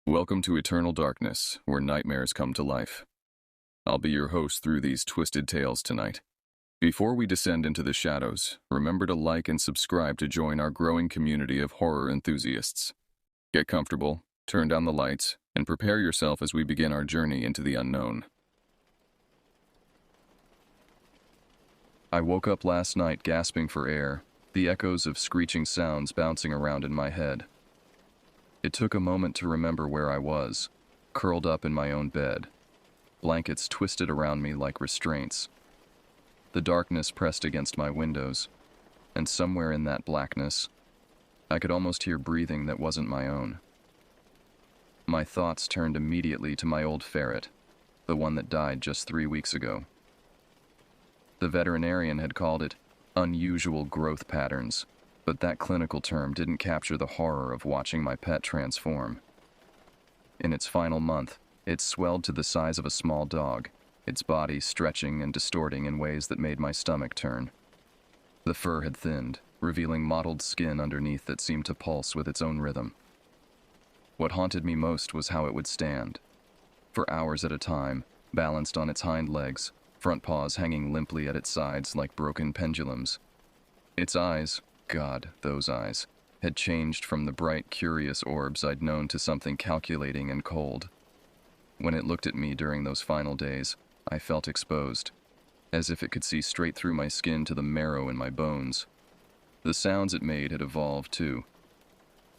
Welcome to Eternal Darkness, where nightmares come to life. I'll be your host through these twisted tales tonight. Before we descend into the shadows, remember to like and subscribe to join our growing community of horror enthusiasts. Get comfortable, turn down the lights, and prepare yourself as we begin our journey into the unknown. I woke up last night gasping for air, the echoes of screeching sounds bouncing around in my head. It took a moment to remember where I was, curled up in my own bed, blankets twisted around me like restraints. The darkness pressed against my windows, and somewhere in that blackness, I could almost hear breathing that wasn't my own. My thoughts turned immediately to my old ferret, the one that died just 3 weeks ago. The veterinarian had called it unusual growth patterns, but that clinical term didn't capture the horror of watching my pet transform. In its final month, it swelled to the size of a small dog, its body stretching and distorting in ways that made my stomach turn. The fur had thinned, revealing mottled skin underneath that seemed to pulse with its own rhythm. What haunted me most was how it would stand. For hours at a time, balanced on its hind legs, front paws hanging limply at its sides like broken pendulums. Its eyes, God, those eyes, had changed from the bright, curious orbs I'd known to something calculating and cold. When it looked at me during those final days, I felt exposed, as if it could see straight through my skin to the marrow in my bones. The sounds it made had evolved, too.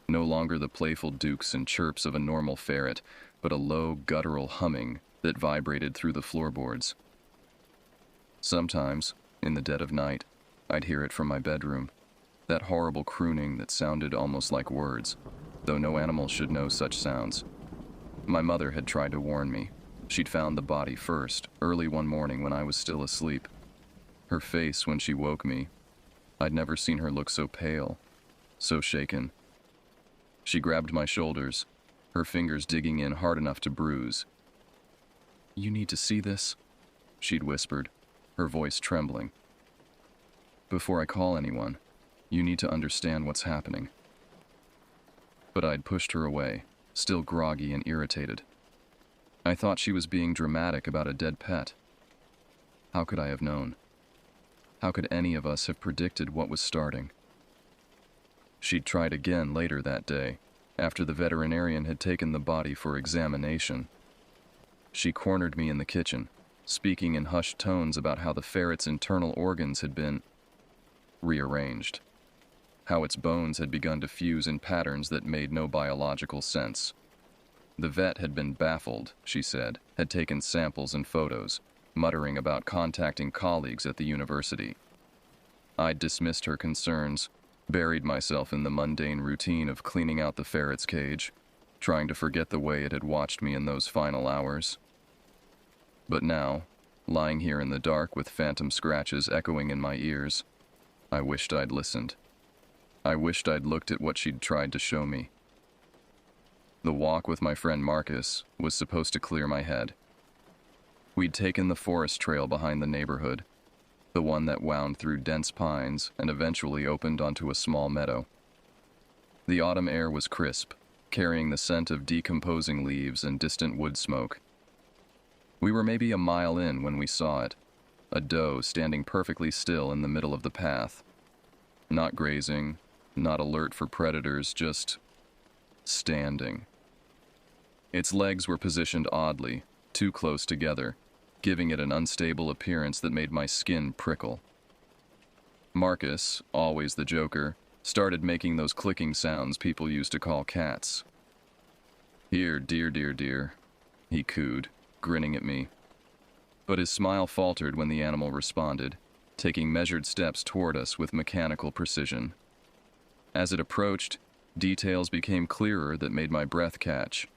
No longer the playful dukes and chirps of a normal ferret, but a low, guttural humming that vibrated through the floorboards. Sometimes, in the dead of night, I'd hear it from my bedroom. That horrible crooning that sounded almost like words, though no animal should know such sounds. My mother had tried to warn me. She'd found the body first, early one morning when I was still asleep. Her face when she woke me, I'd never seen her look so pale, so shaken. She grabbed my shoulders, her fingers digging in hard enough to bruise. "You need to see this," she'd whispered, her voice trembling. "Before I call anyone, you need to understand what's happening." But I'd pushed her away, still groggy and irritated. I thought she was being dramatic about a dead pet. How could I have known? How could any of us have predicted what was starting? She'd tried again later that day, after the veterinarian had taken the body for examination. She cornered me in the kitchen, speaking in hushed tones about how the ferret's internal organs had been rearranged. How its bones had begun to fuse in patterns that made no biological sense. The vet had been baffled, she said, had taken samples and photos, muttering about contacting colleagues at the university. I'd dismissed her concerns, buried myself in the mundane routine of cleaning out the ferret's cage, trying to forget the way it had watched me in those final hours. But now, lying here in the dark with phantom scratches echoing in my ears, I wished I'd listened. I wished I'd looked at what she'd tried to show me. The walk with my friend Marcus was supposed to clear my head. We'd taken the forest trail behind the neighborhood, the one that wound through dense pines and eventually opened onto a small meadow. The autumn air was crisp, carrying the scent of decomposing leaves and distant wood smoke. We were maybe a mile in when we saw it, a doe standing perfectly still in the middle of the path. Not grazing, not alert for predators, just standing. Its legs were positioned oddly, too close together, giving it an unstable appearance that made my skin prickle. Marcus, always the joker, started making those clicking sounds people used to call cats. "Here, dear, dear, dear," he cooed, grinning at me. But his smile faltered when the animal responded, taking measured steps toward us with mechanical precision. As it approached, details became clearer that made my breath catch.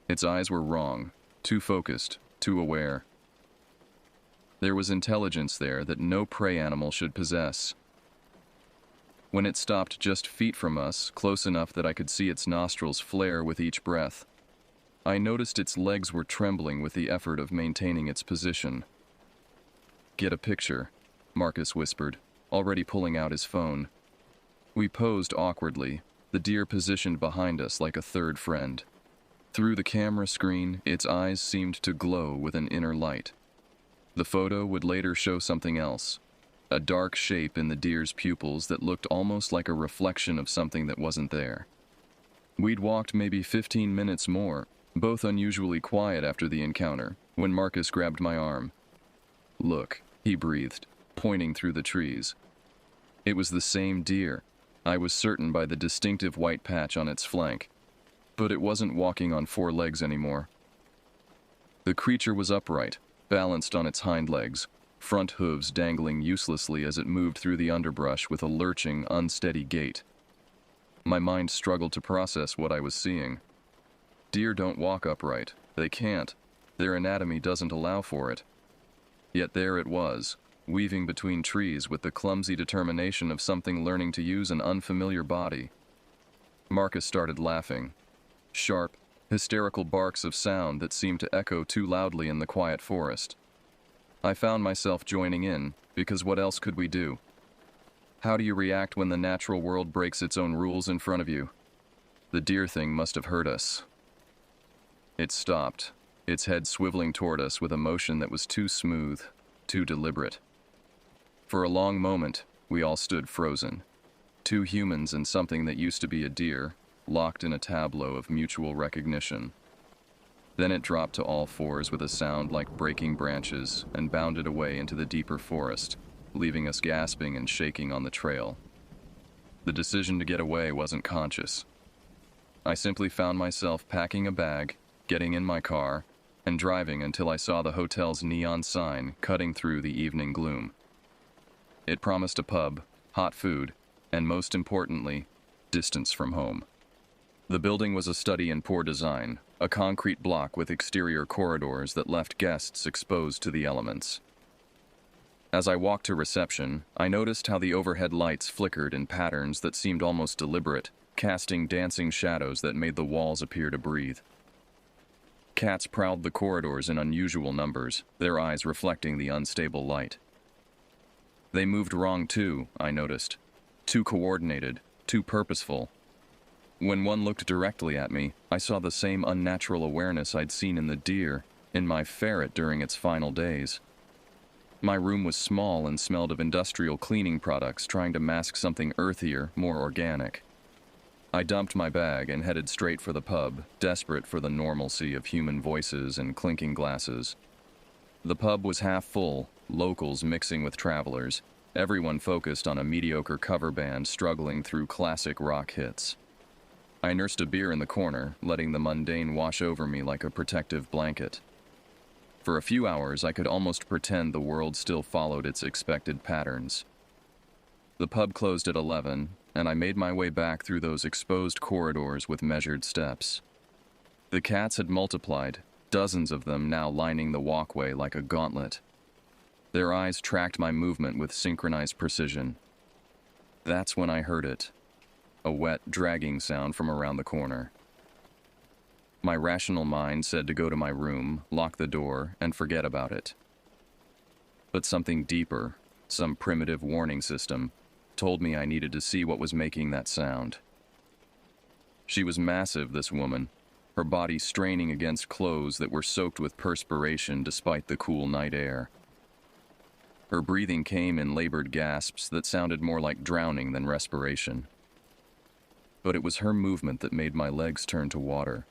Its eyes were wrong, too focused, too aware. There was intelligence there that no prey animal should possess. When it stopped just feet from us, close enough that I could see its nostrils flare with each breath, I noticed its legs were trembling with the effort of maintaining its position. "Get a picture," Marcus whispered, already pulling out his phone. We posed awkwardly, the deer positioned behind us like a third friend. Through the camera screen, its eyes seemed to glow with an inner light. The photo would later show something else, a dark shape in the deer's pupils that looked almost like a reflection of something that wasn't there. We'd walked maybe 15 minutes more, both unusually quiet after the encounter, when Marcus grabbed my arm. "Look," he breathed, pointing through the trees. It was the same deer. I was certain by the distinctive white patch on its flank. But it wasn't walking on 4 legs anymore. The creature was upright, balanced on its hind legs, front hooves dangling uselessly as it moved through the underbrush with a lurching, unsteady gait. My mind struggled to process what I was seeing. Deer don't walk upright. They can't. Their anatomy doesn't allow for it. Yet there it was, weaving between trees with the clumsy determination of something learning to use an unfamiliar body. Marcus started laughing. Sharp, hysterical barks of sound that seemed to echo too loudly in the quiet forest. I found myself joining in, because what else could we do? How do you react when the natural world breaks its own rules in front of you? The deer thing must have heard us. It stopped, its head swiveling toward us with a motion that was too smooth, too deliberate. For a long moment, we all stood frozen. 2 humans and something that used to be a deer, locked in a tableau of mutual recognition. Then it dropped to all 4s with a sound like breaking branches and bounded away into the deeper forest, leaving us gasping and shaking on the trail. The decision to get away wasn't conscious. I simply found myself packing a bag, getting in my car, and driving until I saw the hotel's neon sign cutting through the evening gloom. It promised a pub, hot food, and most importantly, distance from home. The building was a study in poor design, a concrete block with exterior corridors that left guests exposed to the elements. As I walked to reception, I noticed how the overhead lights flickered in patterns that seemed almost deliberate, casting dancing shadows that made the walls appear to breathe. Cats prowled the corridors in unusual numbers, their eyes reflecting the unstable light. They moved wrong too, I noticed. Too coordinated, too purposeful. When one looked directly at me, I saw the same unnatural awareness I'd seen in the deer, in my ferret during its final days. My room was small and smelled of industrial cleaning products trying to mask something earthier, more organic. I dumped my bag and headed straight for the pub, desperate for the normalcy of human voices and clinking glasses. The pub was half full, locals mixing with travelers, everyone focused on a mediocre cover band struggling through classic rock hits. I nursed a beer in the corner, letting the mundane wash over me like a protective blanket. For a few hours, I could almost pretend the world still followed its expected patterns. The pub closed at 11, and I made my way back through those exposed corridors with measured steps. The cats had multiplied, dozens of them now lining the walkway like a gauntlet. Their eyes tracked my movement with synchronized precision. That's when I heard it. A wet, dragging sound from around the corner. My rational mind said to go to my room, lock the door, and forget about it. But something deeper, some primitive warning system, told me I needed to see what was making that sound. She was massive, this woman, her body straining against clothes that were soaked with perspiration despite the cool night air. Her breathing came in labored gasps that sounded more like drowning than respiration. But it was her movement that made my legs turn to water.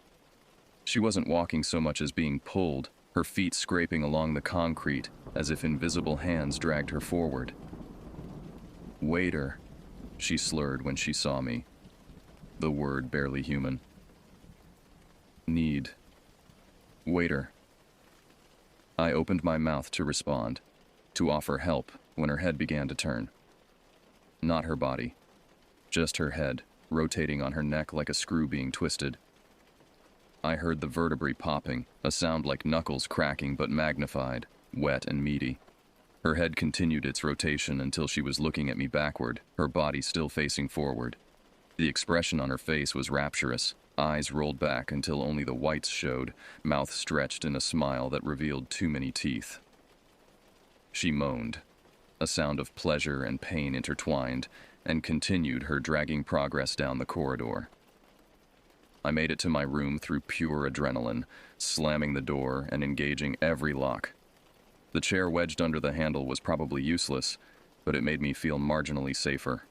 She wasn't walking so much as being pulled, her feet scraping along the concrete as if invisible hands dragged her forward. "Waiter," she slurred when she saw me, the word barely human. "Need. Waiter." I opened my mouth to respond, to offer help when her head began to turn. Not her body, just her head, rotating on her neck like a screw being twisted. I heard the vertebrae popping, a sound like knuckles cracking but magnified, wet and meaty. Her head continued its rotation until she was looking at me backward, her body still facing forward. The expression on her face was rapturous, eyes rolled back until only the whites showed, mouth stretched in a smile that revealed too many teeth. She moaned, a sound of pleasure and pain intertwined, and continued her dragging progress down the corridor. I made it to my room through pure adrenaline, slamming the door and engaging every lock. The chair wedged under the handle was probably useless, but it made me feel marginally safer.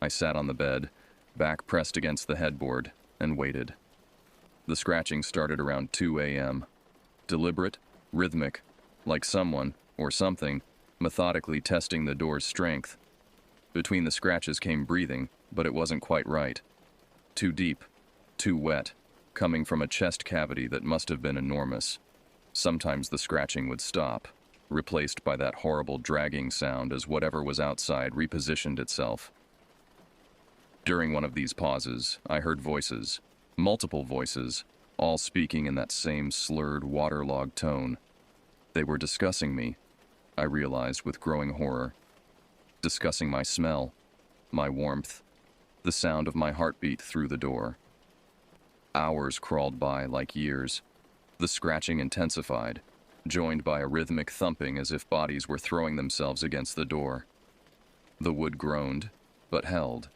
I sat on the bed, back pressed against the headboard, and waited. The scratching started around 2 a.m. Deliberate, rhythmic, like someone, or something, methodically testing the door's strength. Between the scratches came breathing, but it wasn't quite right. Too deep, too wet, coming from a chest cavity that must have been enormous. Sometimes the scratching would stop, replaced by that horrible dragging sound as whatever was outside repositioned itself. During one of these pauses, I heard voices, multiple voices, all speaking in that same slurred, waterlogged tone. They were discussing me, I realized with growing horror. Discussing my smell, my warmth, the sound of my heartbeat through the door. Hours crawled by like years. The scratching intensified, joined by a rhythmic thumping as if bodies were throwing themselves against the door. The wood groaned, but held.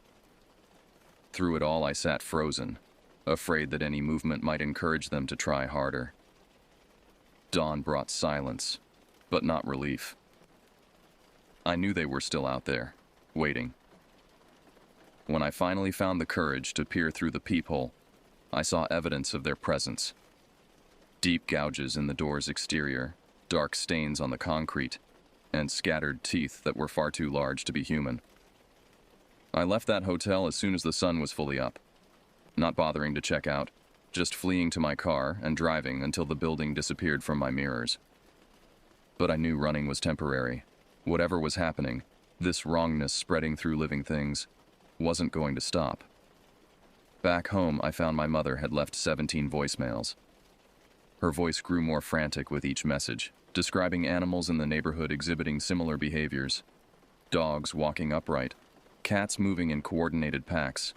Through it all I sat frozen, afraid that any movement might encourage them to try harder. Dawn brought silence, but not relief. I knew they were still out there, waiting. When I finally found the courage to peer through the peephole, I saw evidence of their presence. Deep gouges in the door's exterior, dark stains on the concrete, and scattered teeth that were far too large to be human. I left that hotel as soon as the sun was fully up, not bothering to check out, just fleeing to my car and driving until the building disappeared from my mirrors. But I knew running was temporary. Whatever was happening, this wrongness spreading through living things, wasn't going to stop. Back home, I found my mother had left 17 voicemails. Her voice grew more frantic with each message, describing animals in the neighborhood exhibiting similar behaviors. Dogs walking upright, cats moving in coordinated packs.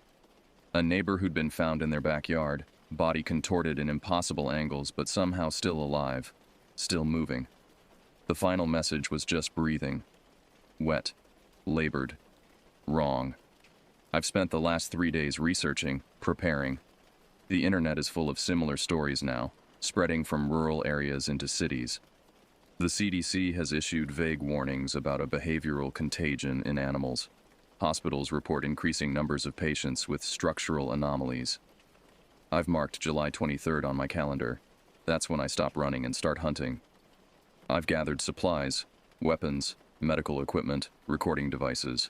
A neighbor who'd been found in their backyard, body contorted in impossible angles but somehow still alive, still moving. The final message was just breathing. Wet. Labored. Wrong. I've spent the last 3 days researching, preparing. The internet is full of similar stories now, spreading from rural areas into cities. The CDC has issued vague warnings about a behavioral contagion in animals. Hospitals report increasing numbers of patients with structural anomalies. I've marked July 23rd on my calendar. That's when I stop running and start hunting. I've gathered supplies, weapons, medical equipment, recording devices.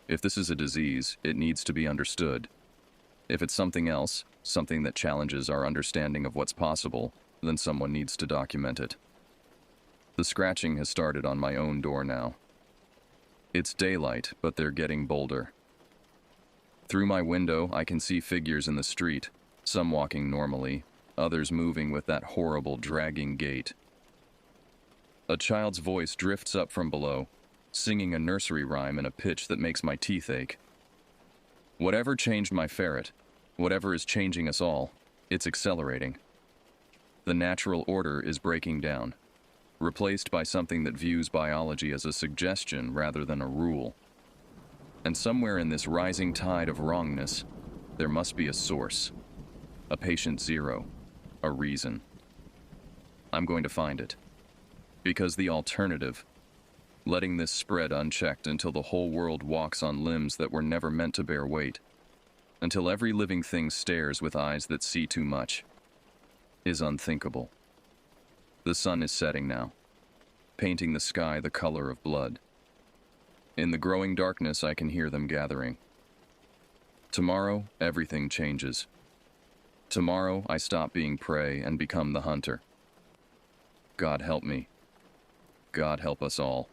If this is a disease, it needs to be understood. If it's something else, something that challenges our understanding of what's possible, then someone needs to document it. The scratching has started on my own door now. It's daylight, but they're getting bolder. Through my window, I can see figures in the street, some walking normally, others moving with that horrible dragging gait. A child's voice drifts up from below, singing a nursery rhyme in a pitch that makes my teeth ache. Whatever changed my ferret, whatever is changing us all, it's accelerating. The natural order is breaking down, replaced by something that views biology as a suggestion rather than a rule. And somewhere in this rising tide of wrongness, there must be a source, a patient zero, a reason. I'm going to find it. Because the alternative, letting this spread unchecked until the whole world walks on limbs that were never meant to bear weight, until every living thing stares with eyes that see too much, is unthinkable. The sun is setting now, painting the sky the color of blood. In the growing darkness, I can hear them gathering. Tomorrow, everything changes. Tomorrow, I stop being prey and become the hunter. God help me. God help us all.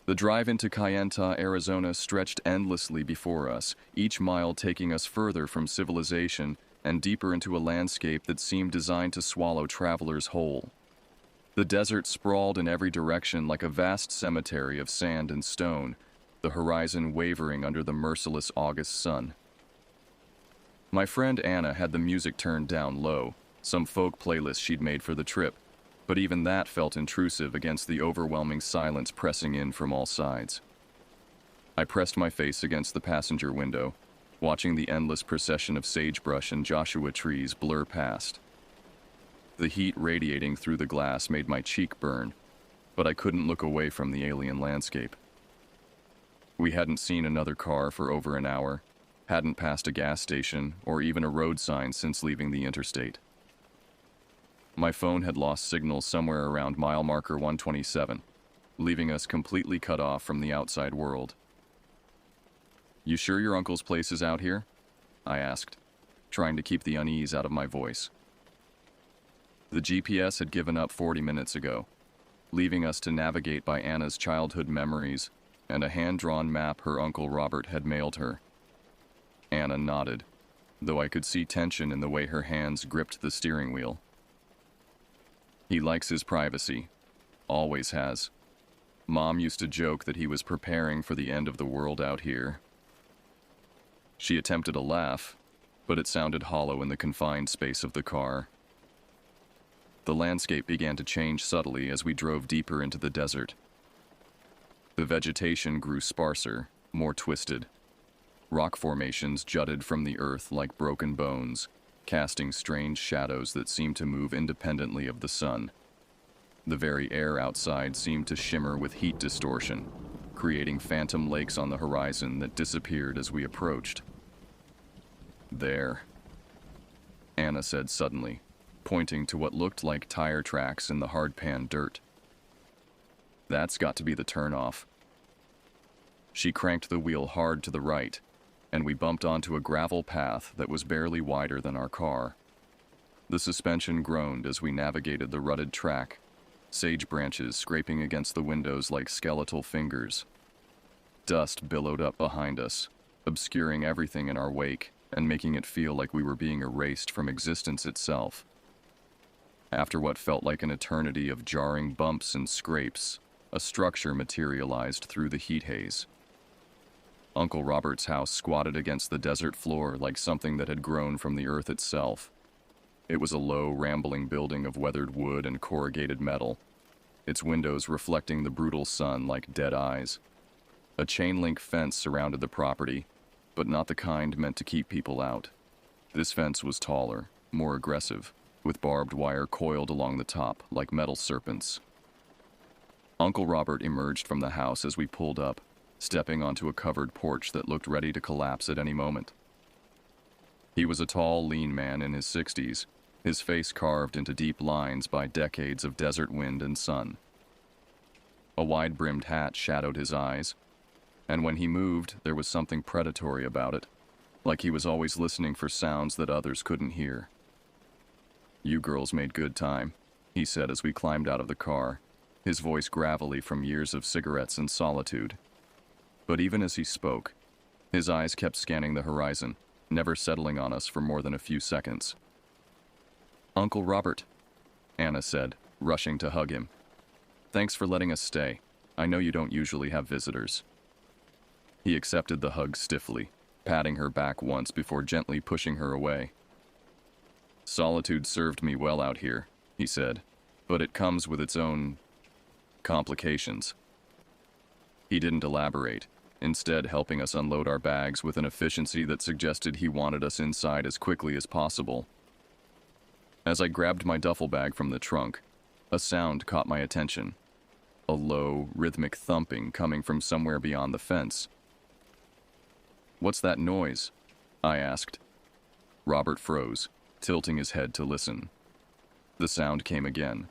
The drive into Kayenta, Arizona stretched endlessly before us, each mile taking us further from civilization and deeper into a landscape that seemed designed to swallow travelers whole. The desert sprawled in every direction like a vast cemetery of sand and stone, the horizon wavering under the merciless August sun. My friend Anna had the music turned down low, some folk playlist she'd made for the trip, but even that felt intrusive against the overwhelming silence pressing in from all sides. I pressed my face against the passenger window, watching the endless procession of sagebrush and Joshua trees blur past. The heat radiating through the glass made my cheek burn, but I couldn't look away from the alien landscape. We hadn't seen another car for over an hour, hadn't passed a gas station or even a road sign since leaving the interstate. My phone had lost signal somewhere around mile marker 127, leaving us completely cut off from the outside world. "You sure your uncle's place is out here?" I asked, trying to keep the unease out of my voice. The GPS had given up 40 minutes ago, leaving us to navigate by Anna's childhood memories and a hand-drawn map her Uncle Robert had mailed her. Anna nodded, though I could see tension in the way her hands gripped the steering wheel. "He likes his privacy. Always has. Mom used to joke that he was preparing for the end of the world out here." She attempted a laugh, but it sounded hollow in the confined space of the car. The landscape began to change subtly as we drove deeper into the desert. The vegetation grew sparser, more twisted. Rock formations jutted from the earth like broken bones, casting strange shadows that seemed to move independently of the sun. The very air outside seemed to shimmer with heat distortion, creating phantom lakes on the horizon that disappeared as we approached. "There," Anna said suddenly, pointing to what looked like tire tracks in the hard-pan dirt. "That's got to be the turnoff." She cranked the wheel hard to the right, and we bumped onto a gravel path that was barely wider than our car. The suspension groaned as we navigated the rutted track, sage branches scraping against the windows like skeletal fingers. Dust billowed up behind us, obscuring everything in our wake and making it feel like we were being erased from existence itself. After what felt like an eternity of jarring bumps and scrapes, a structure materialized through the heat haze. Uncle Robert's house squatted against the desert floor like something that had grown from the earth itself. It was a low, rambling building of weathered wood and corrugated metal, its windows reflecting the brutal sun like dead eyes. A chain-link fence surrounded the property, but not the kind meant to keep people out. This fence was taller, more aggressive, with barbed wire coiled along the top like metal serpents. Uncle Robert emerged from the house as we pulled up, stepping onto a covered porch that looked ready to collapse at any moment. He was a tall, lean man in his 60s, his face carved into deep lines by decades of desert wind and sun. A wide-brimmed hat shadowed his eyes, and when he moved, there was something predatory about it, like he was always listening for sounds that others couldn't hear. "You girls made good time," he said as we climbed out of the car, his voice gravelly from years of cigarettes and solitude. But even as he spoke, his eyes kept scanning the horizon, never settling on us for more than a few seconds. "Uncle Robert," Anna said, rushing to hug him. "Thanks for letting us stay. I know you don't usually have visitors." He accepted the hug stiffly, patting her back once before gently pushing her away. "Solitude served me well out here," he said, "but it comes with its own complications." He didn't elaborate, instead helping us unload our bags with an efficiency that suggested he wanted us inside as quickly as possible. As I grabbed my duffel bag from the trunk, a sound caught my attention. A low, rhythmic thumping coming from somewhere beyond the fence. "What's that noise?" I asked. Robert froze, tilting his head to listen. The sound came again,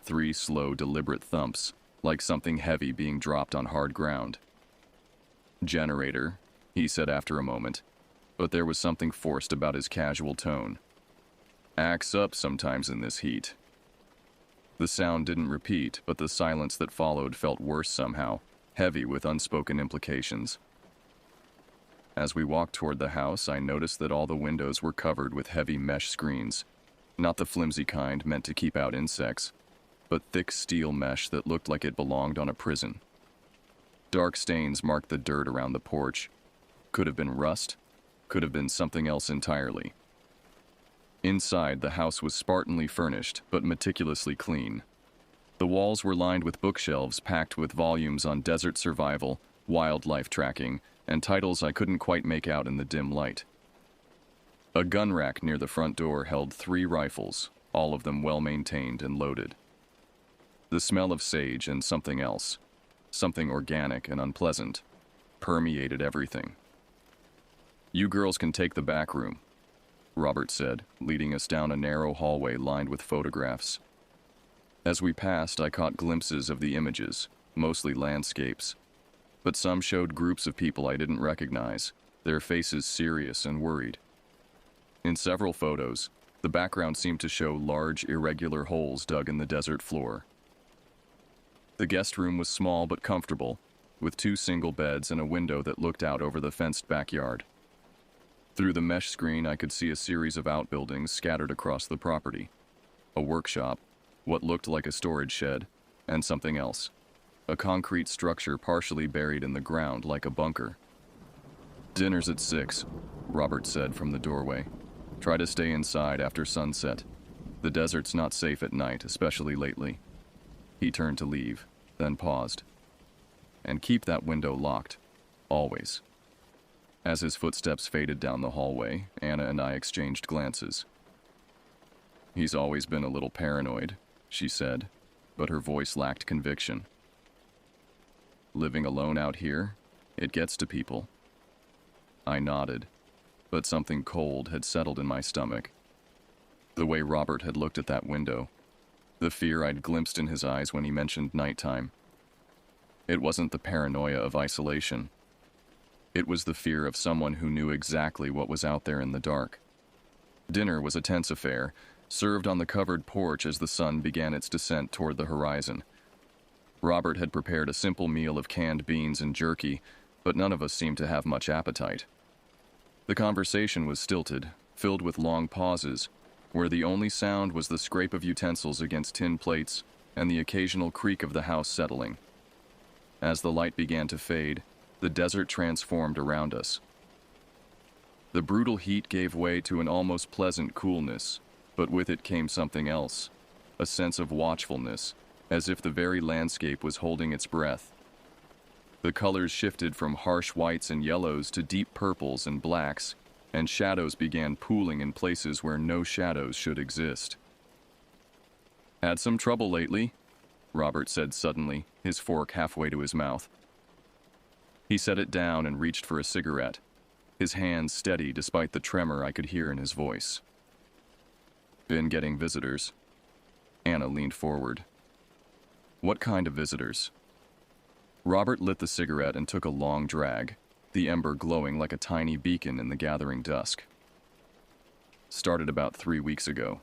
3 slow, deliberate thumps, like something heavy being dropped on hard ground. "Generator," he said after a moment, but there was something forced about his casual tone. "Acts up sometimes in this heat." The sound didn't repeat, but the silence that followed felt worse somehow, heavy with unspoken implications. As we walked toward the house, I noticed that all the windows were covered with heavy mesh screens, not the flimsy kind meant to keep out insects, but thick steel mesh that looked like it belonged on a prison. Dark stains marked the dirt around the porch. Could have been rust, could have been something else entirely. Inside, the house was spartanly furnished, but meticulously clean. The walls were lined with bookshelves packed with volumes on desert survival, wildlife tracking, and titles I couldn't quite make out in the dim light. A gun rack near the front door held 3 rifles, all of them well maintained and loaded. The smell of sage and something else, something organic and unpleasant, permeated everything. "You girls can take the back room," Robert said, leading us down a narrow hallway lined with photographs. As we passed, I caught glimpses of the images, mostly landscapes, but some showed groups of people I didn't recognize, their faces serious and worried. In several photos, the background seemed to show large, irregular holes dug in the desert floor. The guest room was small but comfortable, with 2 single beds and a window that looked out over the fenced backyard. Through the mesh screen, I could see a series of outbuildings scattered across the property. A workshop, what looked like a storage shed, and something else. A concrete structure partially buried in the ground like a bunker. "Dinner's at 6, Robert said from the doorway. "Try to stay inside after sunset. The desert's not safe at night, especially lately." He turned to leave, then paused. "And keep that window locked. Always." As his footsteps faded down the hallway, Anna and I exchanged glances. "He's always been a little paranoid," she said, but her voice lacked conviction. "Living alone out here, it gets to people." I nodded, but something cold had settled in my stomach. The way Robert had looked at that window, the fear I'd glimpsed in his eyes when he mentioned nighttime. It wasn't the paranoia of isolation. It was the fear of someone who knew exactly what was out there in the dark. Dinner was a tense affair, served on the covered porch as the sun began its descent toward the horizon. Robert had prepared a simple meal of canned beans and jerky, but none of us seemed to have much appetite. The conversation was stilted, filled with long pauses, where the only sound was the scrape of utensils against tin plates and the occasional creak of the house settling. As the light began to fade, the desert transformed around us. The brutal heat gave way to an almost pleasant coolness, but with it came something else, a sense of watchfulness, as if the very landscape was holding its breath. The colors shifted from harsh whites and yellows to deep purples and blacks, and shadows began pooling in places where no shadows should exist. "Had some trouble lately?" Robert said suddenly, his fork halfway to his mouth. He set it down and reached for a cigarette, his hands steady despite the tremor I could hear in his voice. "Been getting visitors." Anna leaned forward. "What kind of visitors?" Robert lit the cigarette and took a long drag, the ember glowing like a tiny beacon in the gathering dusk. "Started about 3 weeks ago.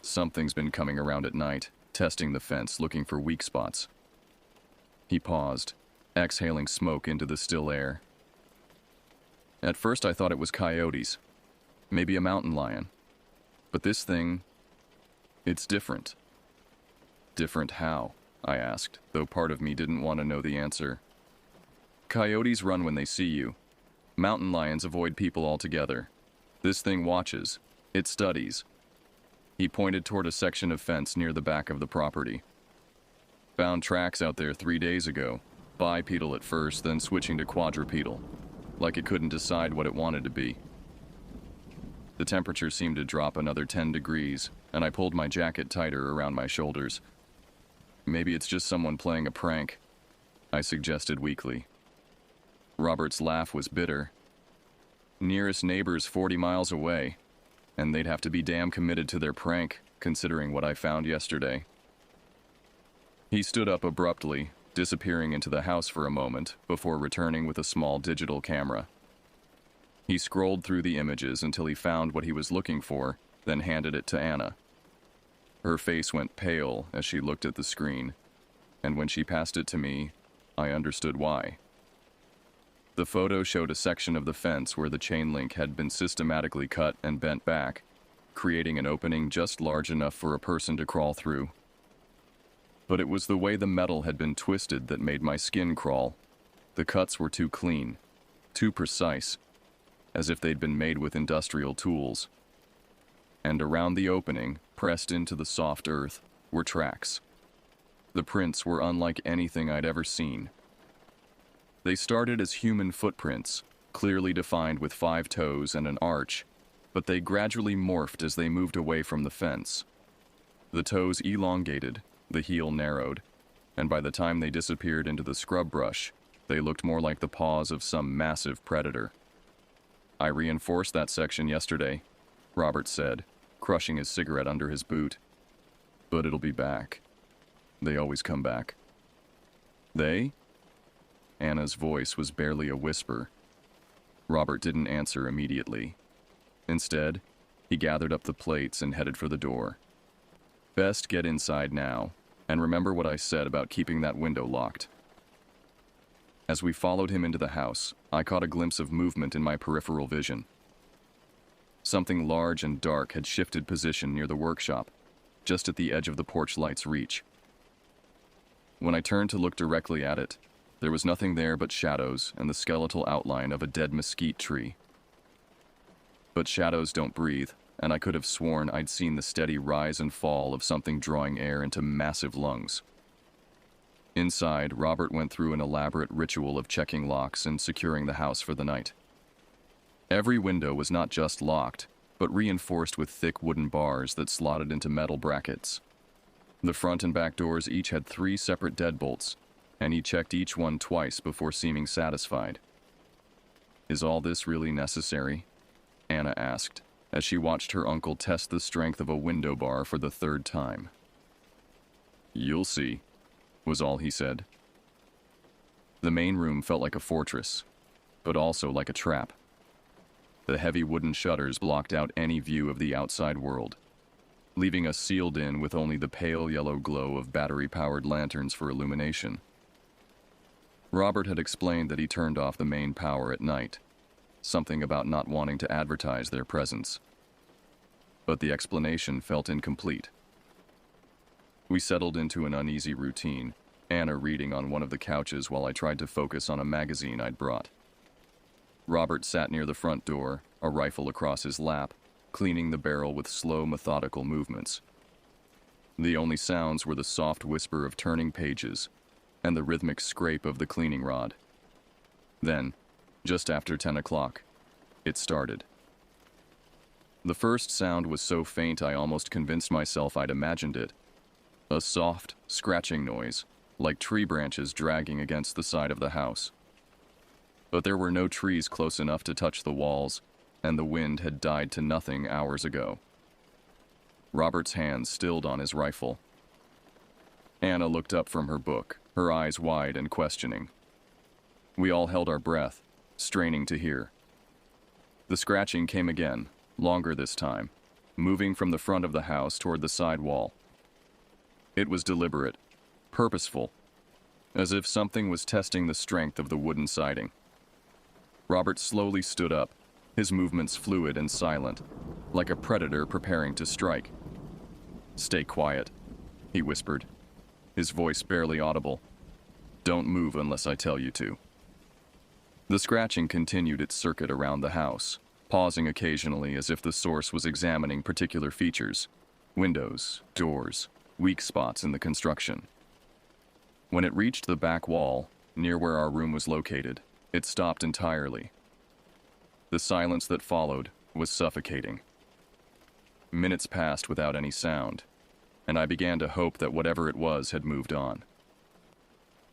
Something's been coming around at night, testing the fence, looking for weak spots." He paused, exhaling smoke into the still air. "At first I thought it was coyotes, maybe a mountain lion. But this thing, it's different." "Different how?" I asked, though part of me didn't want to know the answer. "Coyotes run when they see you. Mountain lions avoid people altogether. This thing watches. It studies." He pointed toward a section of fence near the back of the property. "Found tracks out there 3 days ago. Bipedal at first, then switching to quadrupedal. Like it couldn't decide what it wanted to be." The temperature seemed to drop another 10 degrees, and I pulled my jacket tighter around my shoulders. "Maybe it's just someone playing a prank," I suggested weakly. Robert's laugh was bitter. "Nearest neighbor's 40 miles away, and they'd have to be damn committed to their prank, considering what I found yesterday." He stood up abruptly, disappearing into the house for a moment before returning with a small digital camera. He scrolled through the images until he found what he was looking for, then handed it to Anna. Her face went pale as she looked at the screen, and when she passed it to me, I understood why. The photo showed a section of the fence where the chain link had been systematically cut and bent back, creating an opening just large enough for a person to crawl through. But it was the way the metal had been twisted that made my skin crawl. The cuts were too clean, too precise, as if they'd been made with industrial tools. And around the opening, pressed into the soft earth, were tracks. The prints were unlike anything I'd ever seen. They started as human footprints, clearly defined with 5 toes and an arch, but they gradually morphed as they moved away from the fence. The toes elongated, the heel narrowed, and by the time they disappeared into the scrub brush, they looked more like the paws of some massive predator. "I reinforced that section yesterday," Robert said, crushing his cigarette under his boot. "But it'll be back. They always come back." "They?" Anna's voice was barely a whisper. Robert didn't answer immediately. Instead, he gathered up the plates and headed for the door. "Best get inside now, and remember what I said about keeping that window locked." As we followed him into the house, I caught a glimpse of movement in my peripheral vision. Something large and dark had shifted position near the workshop, just at the edge of the porch light's reach. When I turned to look directly at it, there was nothing there but shadows and the skeletal outline of a dead mesquite tree. But shadows don't breathe, and I could have sworn I'd seen the steady rise and fall of something drawing air into massive lungs. Inside, Robert went through an elaborate ritual of checking locks and securing the house for the night. Every window was not just locked, but reinforced with thick wooden bars that slotted into metal brackets. The front and back doors each had 3 separate deadbolts, and he checked each one twice before seeming satisfied. "Is all this really necessary?" Anna asked, as she watched her uncle test the strength of a window bar for the 3rd time. "You'll see," was all he said. The main room felt like a fortress, but also like a trap. The heavy wooden shutters blocked out any view of the outside world, leaving us sealed in with only the pale yellow glow of battery-powered lanterns for illumination. Robert had explained that he turned off the main power at night, something about not wanting to advertise their presence. But the explanation felt incomplete. We settled into an uneasy routine, Anna reading on one of the couches while I tried to focus on a magazine I'd brought. Robert sat near the front door, a rifle across his lap, cleaning the barrel with slow, methodical movements. The only sounds were the soft whisper of turning pages and the rhythmic scrape of the cleaning rod. Then, just after 10 o'clock, it started. The first sound was so faint I almost convinced myself I'd imagined it. A soft, scratching noise, like tree branches dragging against the side of the house. But there were no trees close enough to touch the walls, and the wind had died to nothing hours ago. Robert's hands stilled on his rifle. Anna looked up from her book, her eyes wide and questioning. We all held our breath, straining to hear. The scratching came again, longer this time, moving from the front of the house toward the side wall. It was deliberate, purposeful, as if something was testing the strength of the wooden siding. Robert slowly stood up, his movements fluid and silent, like a predator preparing to strike. "Stay quiet," he whispered, his voice barely audible. "Don't move unless I tell you to." The scratching continued its circuit around the house, pausing occasionally as if the source was examining particular features: windows, doors, weak spots in the construction. When it reached the back wall, near where our room was located, it stopped entirely. The silence that followed was suffocating. Minutes passed without any sound, and I began to hope that whatever it was had moved on.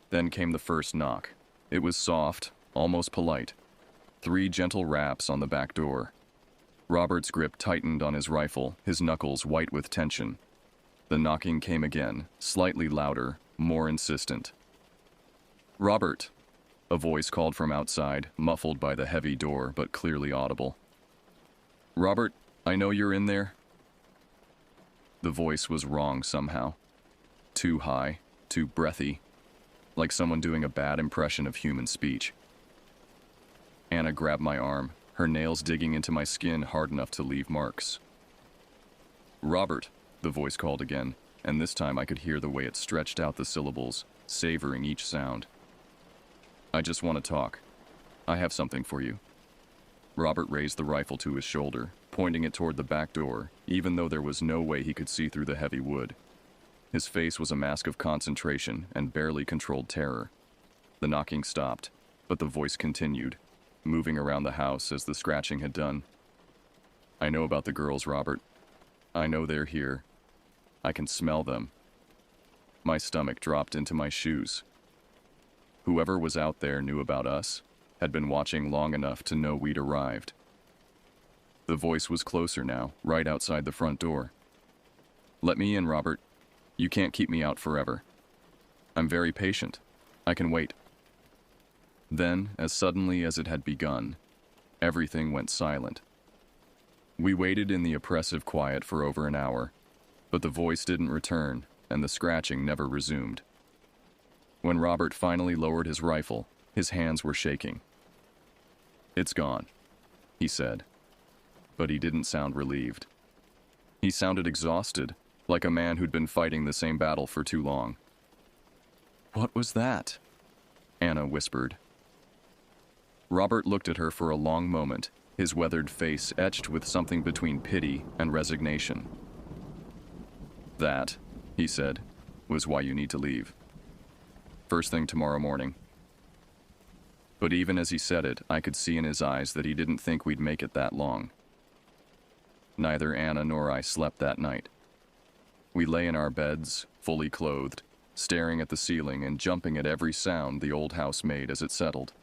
Then came the first knock. It was soft, almost polite. 3 gentle raps on the back door. Robert's grip tightened on his rifle, his knuckles white with tension. The knocking came again, slightly louder, more insistent. "Robert," a voice called from outside, muffled by the heavy door but clearly audible. "Robert, I know you're in there." The voice was wrong somehow. Too high, too breathy, like someone doing a bad impression of human speech. Anna grabbed my arm, her nails digging into my skin hard enough to leave marks. "Robert," the voice called again, and this time I could hear the way it stretched out the syllables, savoring each sound. "I just want to talk. I have something for you." Robert raised the rifle to his shoulder, pointing it toward the back door, even though there was no way he could see through the heavy wood. His face was a mask of concentration and barely controlled terror. The knocking stopped, but the voice continued, moving around the house as the scratching had done. "I know about the girls, Robert. I know they're here. I can smell them." My stomach dropped into my shoes. Whoever was out there knew about us, had been watching long enough to know we'd arrived. The voice was closer now, right outside the front door. "Let me in, Robert. You can't keep me out forever. I'm very patient. I can wait." Then, as suddenly as it had begun, everything went silent. We waited in the oppressive quiet for over an hour, but the voice didn't return, and the scratching never resumed. When Robert finally lowered his rifle, his hands were shaking. "It's gone," he said, but he didn't sound relieved. He sounded exhausted, like a man who'd been fighting the same battle for too long. "What was that?" Anna whispered. Robert looked at her for a long moment, his weathered face etched with something between pity and resignation. "That," he said, "was why you need to leave. First thing tomorrow morning." But even as he said it, I could see in his eyes that he didn't think we'd make it that long. Neither Anna nor I slept that night. We lay in our beds, fully clothed, staring at the ceiling and jumping at every sound the old house made as it settled.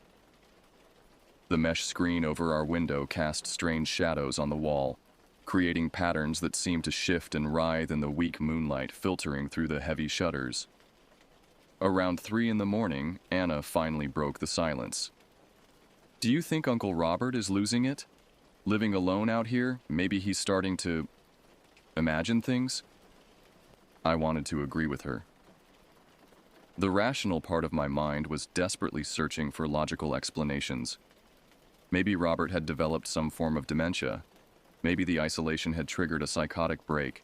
The mesh screen over our window cast strange shadows on the wall, creating patterns that seemed to shift and writhe in the weak moonlight filtering through the heavy shutters. Around 3 a.m, Anna finally broke the silence. "Do you think Uncle Robert is losing it? Living alone out here, maybe he's starting to imagine things?" I wanted to agree with her. The rational part of my mind was desperately searching for logical explanations. Maybe Robert had developed some form of dementia. Maybe the isolation had triggered a psychotic break.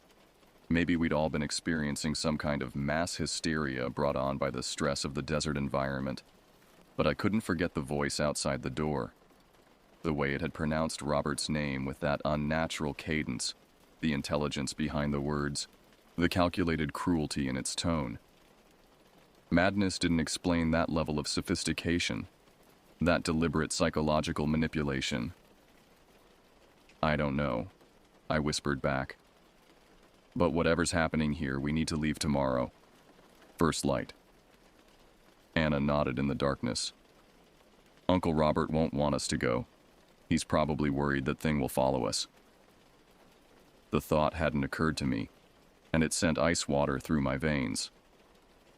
Maybe we'd all been experiencing some kind of mass hysteria brought on by the stress of the desert environment. But I couldn't forget the voice outside the door. The way it had pronounced Robert's name with that unnatural cadence, the intelligence behind the words, the calculated cruelty in its tone. Madness didn't explain that level of sophistication, that deliberate psychological manipulation. "I don't know," I whispered back. "But whatever's happening here, we need to leave tomorrow. First light." Anna nodded in the darkness. "Uncle Robert won't want us to go. He's probably worried that thing will follow us." The thought hadn't occurred to me, and it sent ice water through my veins.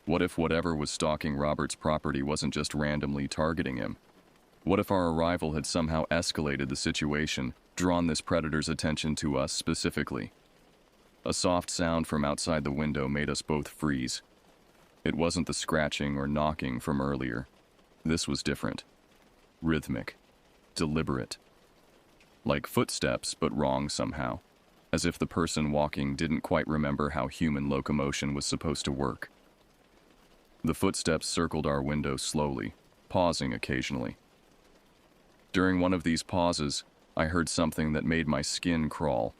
What if whatever was stalking Robert's property wasn't just randomly targeting him? What if our arrival had somehow escalated the situation, drawn this predator's attention to us specifically? A soft sound from outside the window made us both freeze. It wasn't the scratching or knocking from earlier. This was different. Rhythmic. Deliberate. Like footsteps, but wrong somehow. As if the person walking didn't quite remember how human locomotion was supposed to work. The footsteps circled our window slowly, pausing occasionally. During one of these pauses, I heard something that made my skin crawl.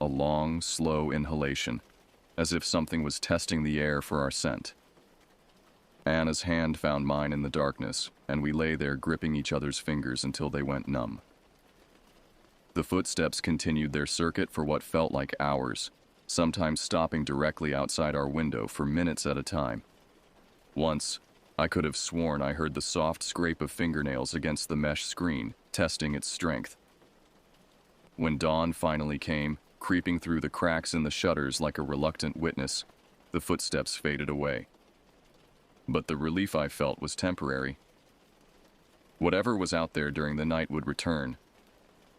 A long, slow inhalation, as if something was testing the air for our scent. Anna's hand found mine in the darkness, and we lay there gripping each other's fingers until they went numb. The footsteps continued their circuit for what felt like hours, sometimes stopping directly outside our window for minutes at a time. Once, I could have sworn I heard the soft scrape of fingernails against the mesh screen, testing its strength. When dawn finally came, creeping through the cracks in the shutters like a reluctant witness, the footsteps faded away. But the relief I felt was temporary. Whatever was out there during the night would return,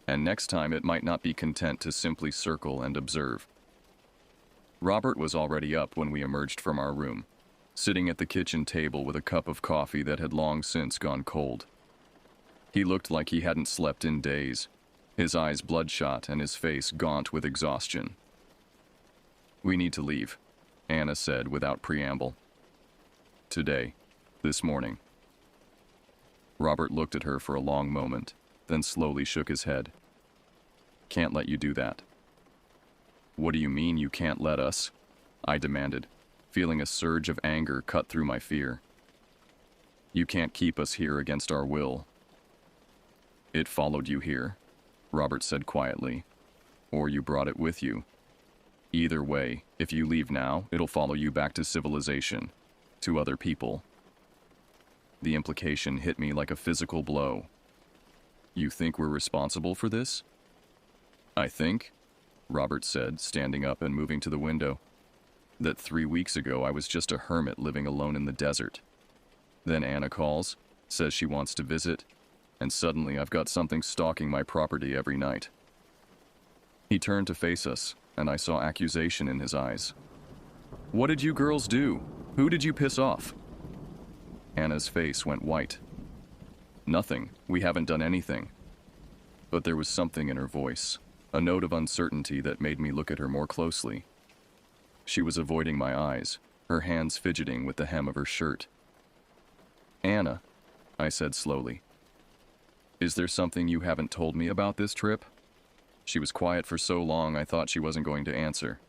and next time it might not be content to simply circle and observe. Robert was already up when we emerged from our room, sitting at the kitchen table with a cup of coffee that had long since gone cold. He looked like he hadn't slept in days, his eyes bloodshot and his face gaunt with exhaustion. "We need to leave," Anna said without preamble. "Today. This morning." Robert looked at her for a long moment, then slowly shook his head. "Can't let you do that." "What do you mean you can't let us?" I demanded. feeling a surge of anger cut through my fear. You can't keep us here against our will. It followed you here, Robert said quietly, or you brought it with you. Either way, if you leave now, it'll follow you back to civilization, to other people. The implication hit me like a physical blow. You think we're responsible for this? I think, Robert said, standing up and moving to the window, that 3 weeks ago I was just a hermit living alone in the desert. Then Anna calls, says she wants to visit, and suddenly I've got something stalking my property every night. He turned to face us, and I saw accusation in his eyes. What did you girls do? Who did you piss off? Anna's face went white. Nothing. We haven't done anything. But there was something in her voice, a note of uncertainty that made me look at her more closely. She was avoiding my eyes, her hands fidgeting with the hem of her shirt. Anna, I said slowly, is there something you haven't told me about this trip? She was quiet for so long I thought she wasn't going to answer.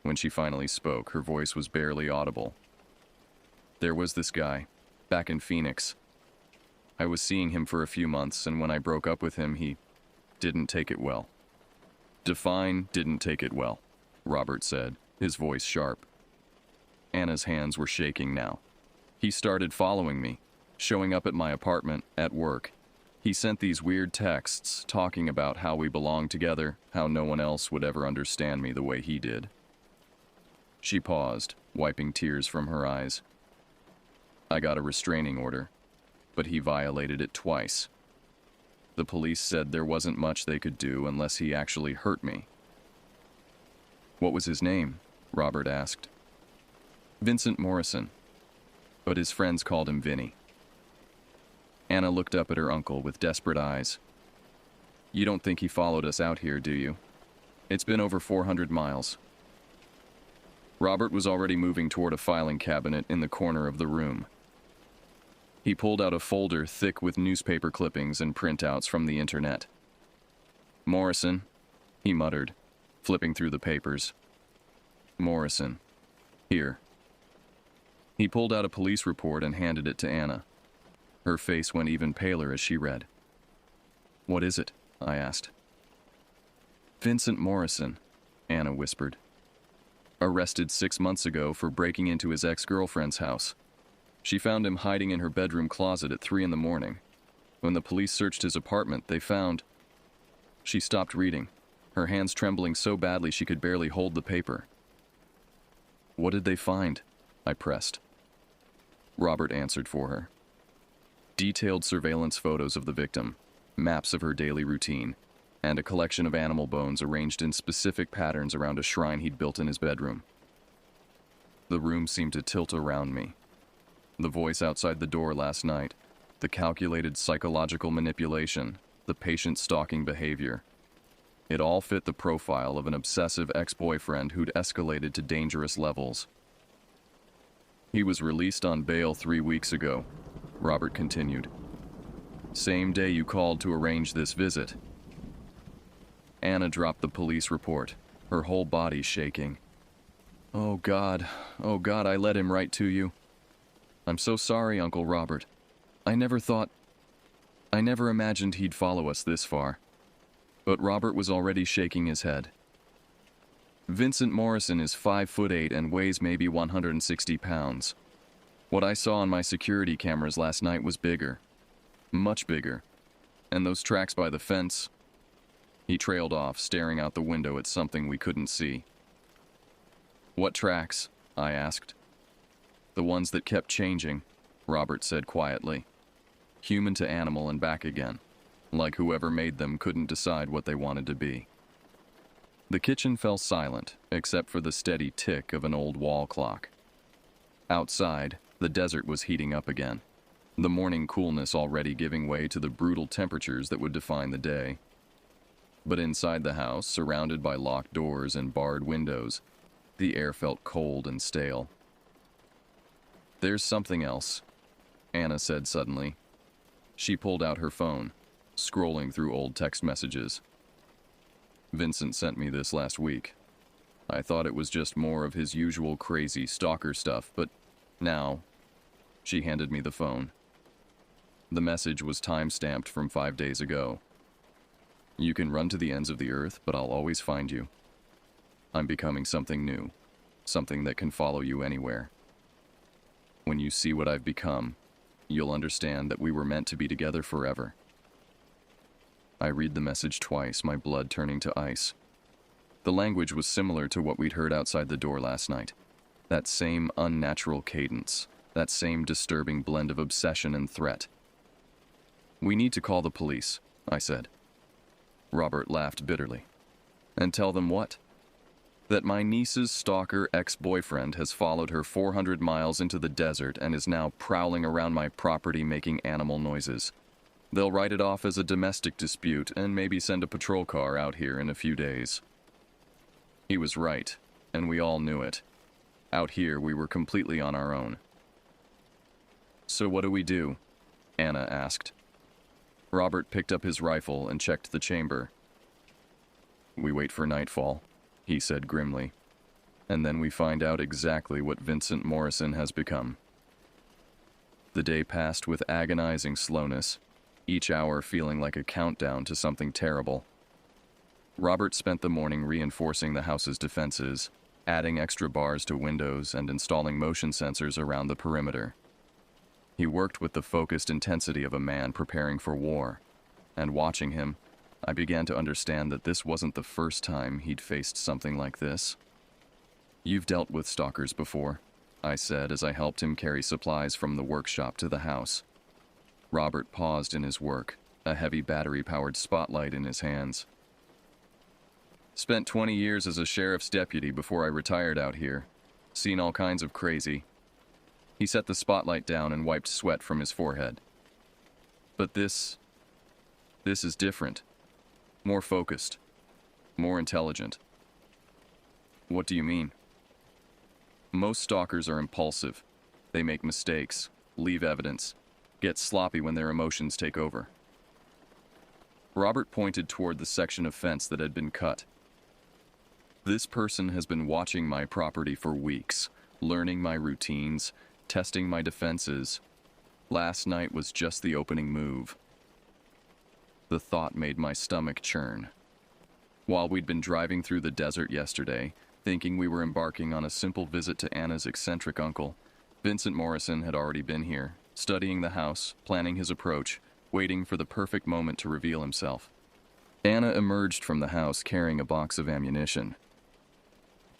When she finally spoke, her voice was barely audible. There was this guy, back in Phoenix. I was seeing him for a few months, and when I broke up with him, he didn't take it well. Define didn't take it well, Robert said, his voice sharp. Anna's hands were shaking now. He started following me, showing up at my apartment, at work. He sent these weird texts talking about how we belonged together, how no one else would ever understand me the way he did. She paused, wiping tears from her eyes. I got a restraining order, but he violated it twice. The police said there wasn't much they could do unless he actually hurt me. What was his name? Robert asked. Vincent Morrison, but his friends called him Vinny. Anna looked up at her uncle with desperate eyes. You don't think he followed us out here, do you? It's been over 400 miles. Robert was already moving toward a filing cabinet in the corner of the room. He pulled out a folder thick with newspaper clippings and printouts from the internet. Morrison, he muttered, flipping through the papers. Morrison. Here. He pulled out a police report and handed it to Anna. Her face went even paler as she read. What is it? I asked. Vincent Morrison, Anna whispered. Arrested 6 months ago for breaking into his ex-girlfriend's house. She found him hiding in her bedroom closet at 3 a.m. When the police searched his apartment, they found... She stopped reading, her hands trembling so badly she could barely hold the paper. What did they find? I pressed. Robert answered for her. Detailed surveillance photos of the victim, maps of her daily routine, and a collection of animal bones arranged in specific patterns around a shrine he'd built in his bedroom. The room seemed to tilt around me. The voice outside the door last night, the calculated psychological manipulation, the patient stalking behavior. It all fit the profile of an obsessive ex-boyfriend who'd escalated to dangerous levels. He was released on bail 3 weeks ago, Robert continued. Same day you called to arrange this visit. Anna dropped the police report, her whole body shaking. Oh God, I led him right to you. I'm so sorry, Uncle Robert. I never imagined he'd follow us this far. But Robert was already shaking his head. Vincent Morrison is 5'8" and weighs maybe 160 pounds. What I saw on my security cameras last night was bigger. Much bigger. And those tracks by the fence... He trailed off, staring out the window at something we couldn't see. What tracks? I asked. The ones that kept changing, Robert said quietly. Human to animal and back again. Like whoever made them couldn't decide what they wanted to be. The kitchen fell silent, except for the steady tick of an old wall clock. Outside, the desert was heating up again, the morning coolness already giving way to the brutal temperatures that would define the day. But inside the house, surrounded by locked doors and barred windows, the air felt cold and stale. There's something else, Anna said suddenly. She pulled out her phone, scrolling through old text messages. Vincent sent me this last week. I thought it was just more of his usual crazy stalker stuff, but now, she handed me the phone. The message was time-stamped from 5 days ago. You can run to the ends of the earth, but I'll always find you. I'm becoming something new, something that can follow you anywhere. When you see what I've become, you'll understand that we were meant to be together forever. I read the message twice, my blood turning to ice. The language was similar to what we'd heard outside the door last night. That same unnatural cadence, that same disturbing blend of obsession and threat. We need to call the police, I said. Robert laughed bitterly. And tell them what? That my niece's stalker ex-boyfriend has followed her 400 miles into the desert and is now prowling around my property making animal noises. They'll write it off as a domestic dispute and maybe send a patrol car out here in a few days. He was right, and we all knew it. Out here, we were completely on our own. So what do we do? Anna asked. Robert picked up his rifle and checked the chamber. We wait for nightfall, he said grimly, and then we find out exactly what Vincent Morrison has become. The day passed with agonizing slowness, each hour feeling like a countdown to something terrible. Robert spent the morning reinforcing the house's defenses, adding extra bars to windows and installing motion sensors around the perimeter. He worked with the focused intensity of a man preparing for war, and watching him, I began to understand that this wasn't the first time he'd faced something like this. You've dealt with stalkers before, I said as I helped him carry supplies from the workshop to the house. Robert paused in his work, a heavy battery-powered spotlight in his hands. Spent 20 years as a sheriff's deputy before I retired out here. Seen all kinds of crazy. He set the spotlight down and wiped sweat from his forehead. But this is different. More focused. More intelligent. What do you mean? Most stalkers are impulsive. They make mistakes, leave evidence, get sloppy when their emotions take over. Robert pointed toward the section of fence that had been cut. This person has been watching my property for weeks, learning my routines, testing my defenses. Last night was just the opening move. The thought made my stomach churn. While we'd been driving through the desert yesterday, thinking we were embarking on a simple visit to Anna's eccentric uncle, Vincent Morrison had already been here, studying the house, planning his approach, waiting for the perfect moment to reveal himself. Anna emerged from the house carrying a box of ammunition.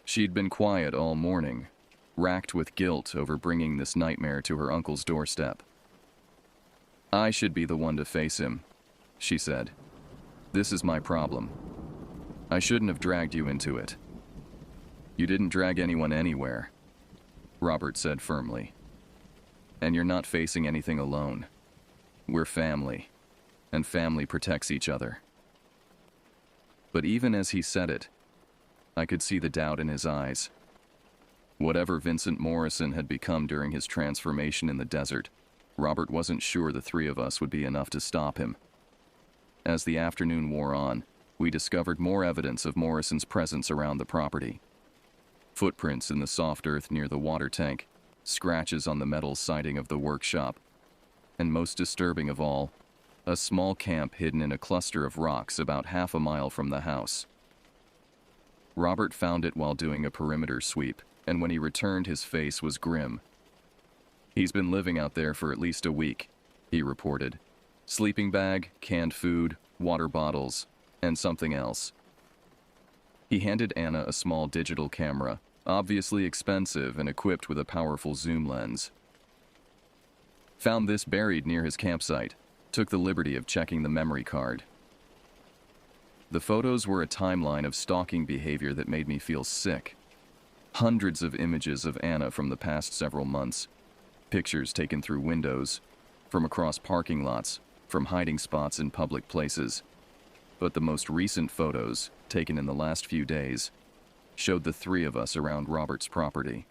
She'd been quiet all morning, racked with guilt over bringing this nightmare to her uncle's doorstep. I should be the one to face him, she said. This is my problem. I shouldn't have dragged you into it. You didn't drag anyone anywhere, Robert said firmly. And you're not facing anything alone. We're family, and family protects each other. But even as he said it, I could see the doubt in his eyes. Whatever Vincent Morrison had become during his transformation in the desert, Robert wasn't sure the three of us would be enough to stop him. As the afternoon wore on, we discovered more evidence of Morrison's presence around the property. Footprints in the soft earth near the water tank, scratches on the metal siding of the workshop, and most disturbing of all, a small camp hidden in a cluster of rocks about half a mile from the house. Robert found it while doing a perimeter sweep, and when he returned, his face was grim. He's been living out there for at least a week, he reported. Sleeping bag, canned food, water bottles, and something else. He handed Anna a small digital camera, obviously expensive and equipped with a powerful zoom lens. Found this buried near his campsite. Took the liberty of checking the memory card. The photos were a timeline of stalking behavior that made me feel sick. Hundreds of images of Anna from the past several months. Pictures taken through windows, from across parking lots, from hiding spots in public places. But the most recent photos, taken in the last few days, showed the three of us around Robert's property.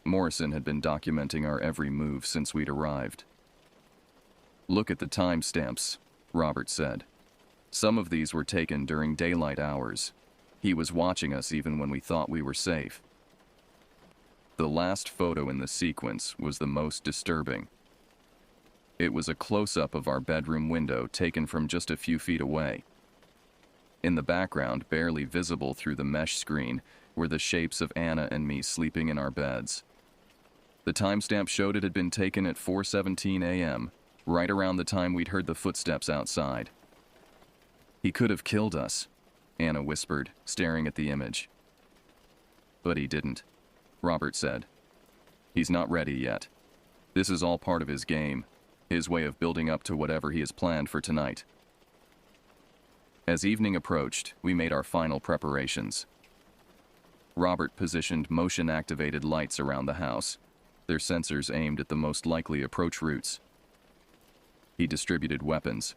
Morrison had been documenting our every move since we'd arrived. Look at the timestamps, Robert said. Some of these were taken during daylight hours. He was watching us even when we thought we were safe. The last photo in the sequence was the most disturbing. It was a close-up of our bedroom window taken from just a few feet away. In the background, barely visible through the mesh screen, were the shapes of Anna and me sleeping in our beds. The timestamp showed it had been taken at 4:17 a.m., right around the time we'd heard the footsteps outside. "He could have killed us," Anna whispered, staring at the image. "But he didn't," Robert said. "He's not ready yet. This is all part of his game, his way of building up to whatever he has planned for tonight." As evening approached, we made our final preparations. Robert positioned motion-activated lights around the house, their sensors aimed at the most likely approach routes. He distributed weapons,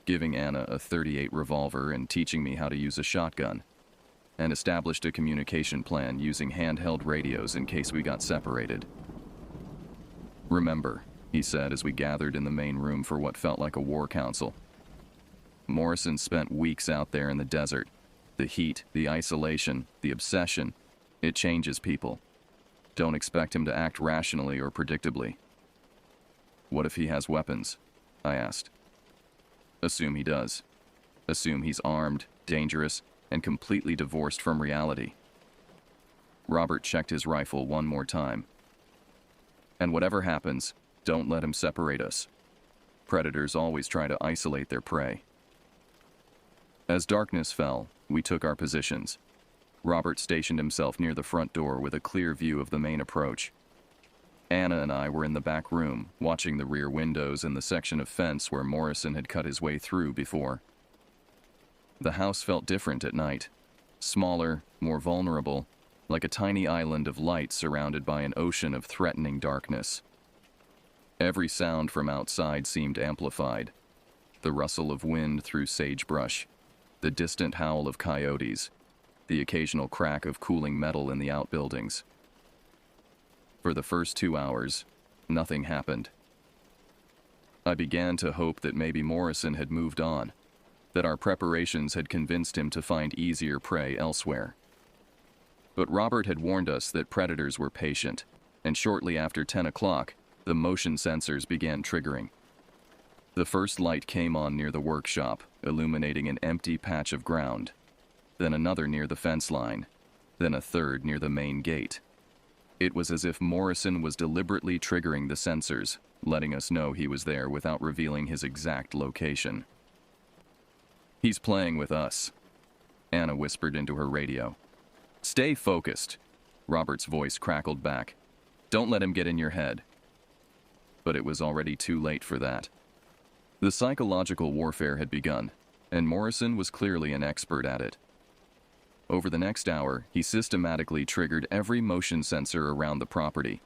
giving Anna a .38 revolver and teaching me how to use a shotgun, and established a communication plan using handheld radios in case we got separated. "Remember," he said as we gathered in the main room for what felt like a war council, "Morrison spent weeks out there in the desert. The heat, the isolation, the obsession, it changes people. Don't expect him to act rationally or predictably." "What if he has weapons?" I asked. "Assume he does. Assume he's armed, dangerous, and completely divorced from reality." Robert checked his rifle one more time. "And whatever happens, don't let him separate us. Predators always try to isolate their prey." As darkness fell, we took our positions. Robert stationed himself near the front door with a clear view of the main approach. Anna and I were in the back room, watching the rear windows and the section of fence where Morrison had cut his way through before. The house felt different at night. Smaller, more vulnerable, like a tiny island of light surrounded by an ocean of threatening darkness. Every sound from outside seemed amplified. The rustle of wind through sagebrush, the distant howl of coyotes, the occasional crack of cooling metal in the outbuildings. For the first 2 hours, nothing happened. I began to hope that maybe Morrison had moved on, that our preparations had convinced him to find easier prey elsewhere. But Robert had warned us that predators were patient, and shortly after 10 o'clock, the motion sensors began triggering. The first light came on near the workshop, illuminating an empty patch of ground, then another near the fence line, then a third near the main gate. It was as if Morrison was deliberately triggering the sensors, letting us know he was there without revealing his exact location. "He's playing with us," Anna whispered into her radio. "Stay focused," Robert's voice crackled back. "Don't let him get in your head." But it was already too late for that. The psychological warfare had begun, and Morrison was clearly an expert at it. Over the next hour, he systematically triggered every motion sensor around the property,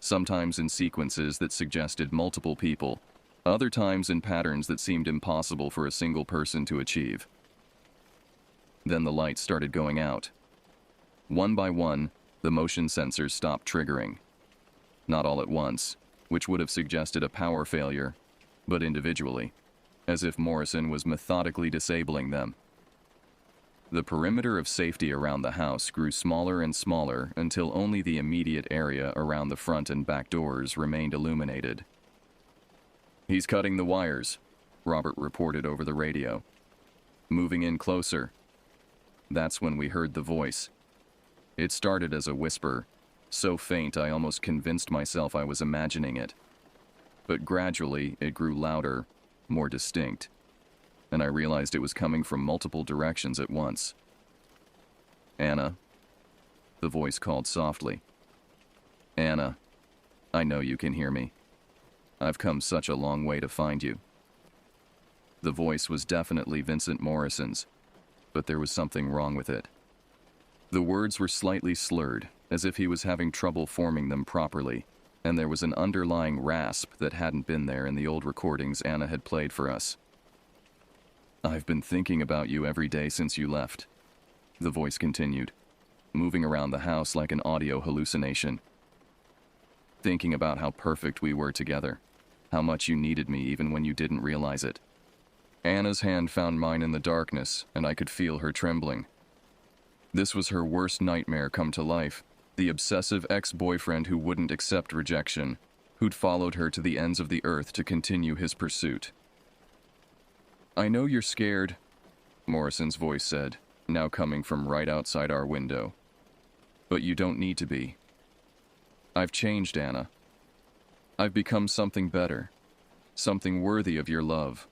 sometimes in sequences that suggested multiple people, other times in patterns that seemed impossible for a single person to achieve. Then the lights started going out. One by one, the motion sensors stopped triggering. Not all at once, which would have suggested a power failure, but individually, as if Morrison was methodically disabling them. The perimeter of safety around the house grew smaller and smaller until only the immediate area around the front and back doors remained illuminated. "He's cutting the wires," Robert reported over the radio. "Moving in closer." That's when we heard the voice. It started as a whisper, so faint I almost convinced myself I was imagining it. But gradually it grew louder, more distinct, and I realized it was coming from multiple directions at once. "Anna," the voice called softly. "Anna, I know you can hear me. I've come such a long way to find you." The voice was definitely Vincent Morrison's, but there was something wrong with it. The words were slightly slurred, as if he was having trouble forming them properly, and there was an underlying rasp that hadn't been there in the old recordings Anna had played for us. "I've been thinking about you every day since you left," the voice continued, moving around the house like an audio hallucination. "Thinking about how perfect we were together, how much you needed me even when you didn't realize it." Anna's hand found mine in the darkness, and I could feel her trembling. This was her worst nightmare come to life, the obsessive ex-boyfriend who wouldn't accept rejection, who'd followed her to the ends of the earth to continue his pursuit. "I know you're scared," Morrison's voice said, now coming from right outside our window. "But you don't need to be. I've changed, Anna. I've become something better, something worthy of your love."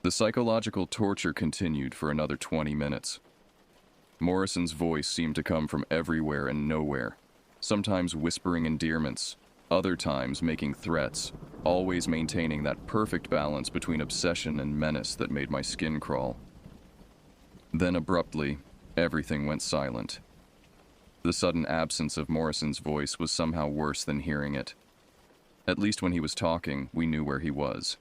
The psychological torture continued for another 20 minutes. Morrison's voice seemed to come from everywhere and nowhere, sometimes whispering endearments, other times making threats, always maintaining that perfect balance between obsession and menace that made my skin crawl. Then abruptly, everything went silent. The sudden absence of Morrison's voice was somehow worse than hearing it. At least when he was talking, we knew where he was.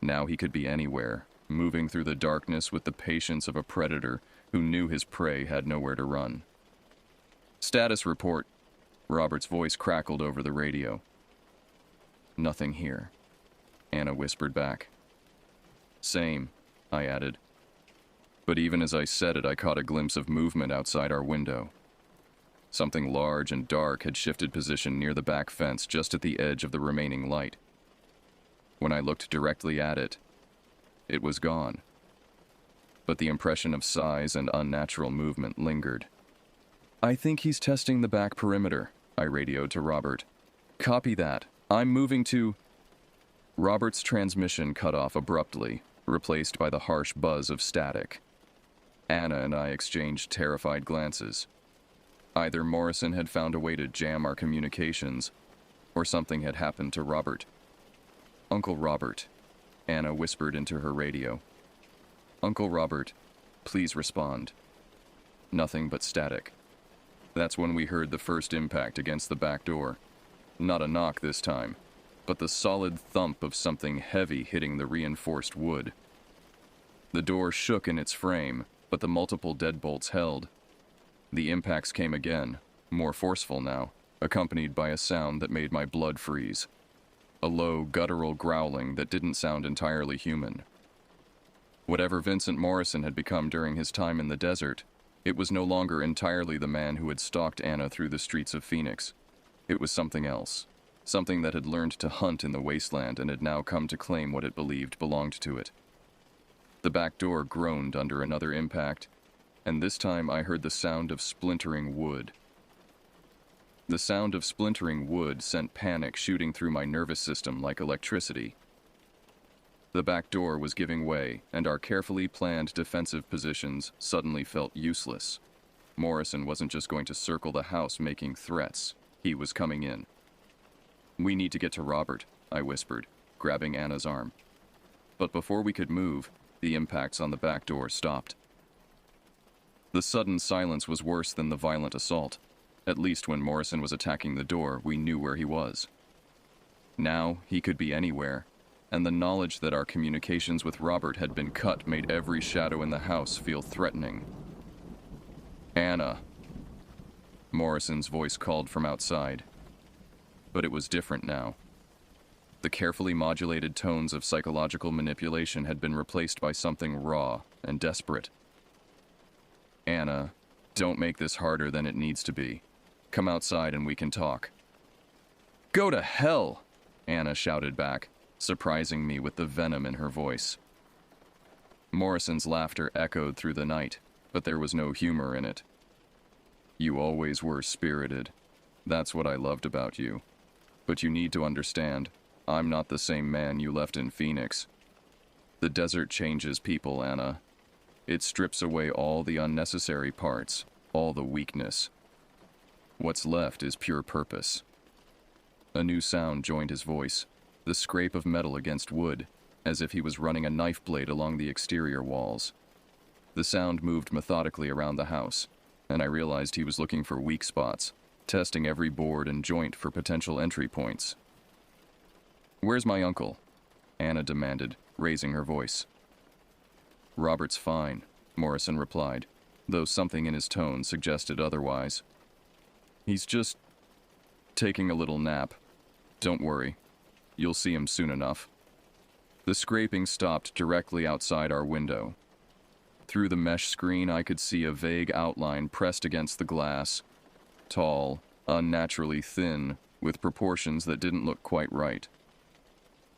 Now he could be anywhere, moving through the darkness with the patience of a predator who knew his prey had nowhere to run. "Status report," Robert's voice crackled over the radio. "Nothing here," Anna whispered back. "Same," I added. But even as I said it, I caught a glimpse of movement outside our window. Something large and dark had shifted position near the back fence just at the edge of the remaining light. When I looked directly at it, it was gone. But the impression of size and unnatural movement lingered. "I think he's testing the back perimeter," I radioed to Robert. "Copy that. I'm moving to—" Robert's transmission cut off abruptly, replaced by the harsh buzz of static. Anna and I exchanged terrified glances. Either Morrison had found a way to jam our communications, or something had happened to Robert. "Uncle Robert," Anna whispered into her radio. "Uncle Robert, please respond." Nothing but static. That's when we heard the first impact against the back door. Not a knock this time, but the solid thump of something heavy hitting the reinforced wood. The door shook in its frame, but the multiple deadbolts held. The impacts came again, more forceful now, accompanied by a sound that made my blood freeze. A low, guttural growling that didn't sound entirely human. Whatever Vincent Morrison had become during his time in the desert, it was no longer entirely the man who had stalked Anna through the streets of Phoenix. It was something else, something that had learned to hunt in the wasteland and had now come to claim what it believed belonged to it. The back door groaned under another impact, and this time I heard the sound of splintering wood. The sound of splintering wood sent panic shooting through my nervous system like electricity. The back door was giving way, and our carefully planned defensive positions suddenly felt useless. Morrison wasn't just going to circle the house making threats. He was coming in. "We need to get to Robert," I whispered, grabbing Anna's arm. But before we could move, the impacts on the back door stopped. The sudden silence was worse than the violent assault. At least when Morrison was attacking the door, we knew where he was. Now, he could be anywhere, and the knowledge that our communications with Robert had been cut made every shadow in the house feel threatening. "Anna," Morrison's voice called from outside. But it was different now. The carefully modulated tones of psychological manipulation had been replaced by something raw and desperate. "Anna, don't make this harder than it needs to be. Come outside and we can talk." "Go to hell!" Anna shouted back, surprising me with the venom in her voice. Morrison's laughter echoed through the night, but there was no humor in it. "You always were spirited. That's what I loved about you. But you need to understand, I'm not the same man you left in Phoenix. The desert changes people, Anna. It strips away all the unnecessary parts, all the weakness. What's left is pure purpose." A new sound joined his voice, the scrape of metal against wood, as if he was running a knife blade along the exterior walls. The sound moved methodically around the house, and I realized he was looking for weak spots, testing every board and joint for potential entry points. "Where's my uncle?" Anna demanded, raising her voice. "Robert's fine," Morrison replied, though something in his tone suggested otherwise. "He's just taking a little nap. Don't worry. You'll see him soon enough." The scraping stopped directly outside our window. Through the mesh screen, I could see a vague outline pressed against the glass. Tall, unnaturally thin, with proportions that didn't look quite right.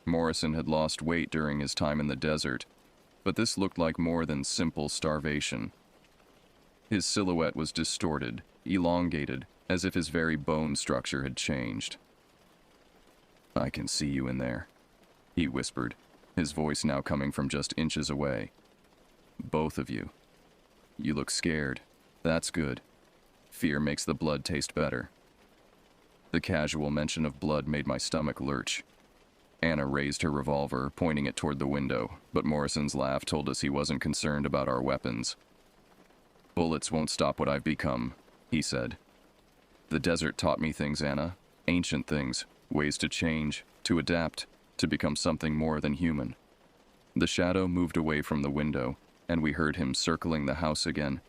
Morrison had lost weight during his time in the desert, but this looked like more than simple starvation. His silhouette was distorted, elongated, as if his very bone structure had changed. "I can see you in there," he whispered, his voice now coming from just inches away. "Both of you. You look scared. That's good. Fear makes the blood taste better." The casual mention of blood made my stomach lurch. Anna raised her revolver, pointing it toward the window, but Morrison's laugh told us he wasn't concerned about our weapons. "Bullets won't stop what I've become," he said. "The desert taught me things, Anna. Ancient things. Ways to change, to adapt, to become something more than human." The shadow moved away from the window, and we heard him circling the house again.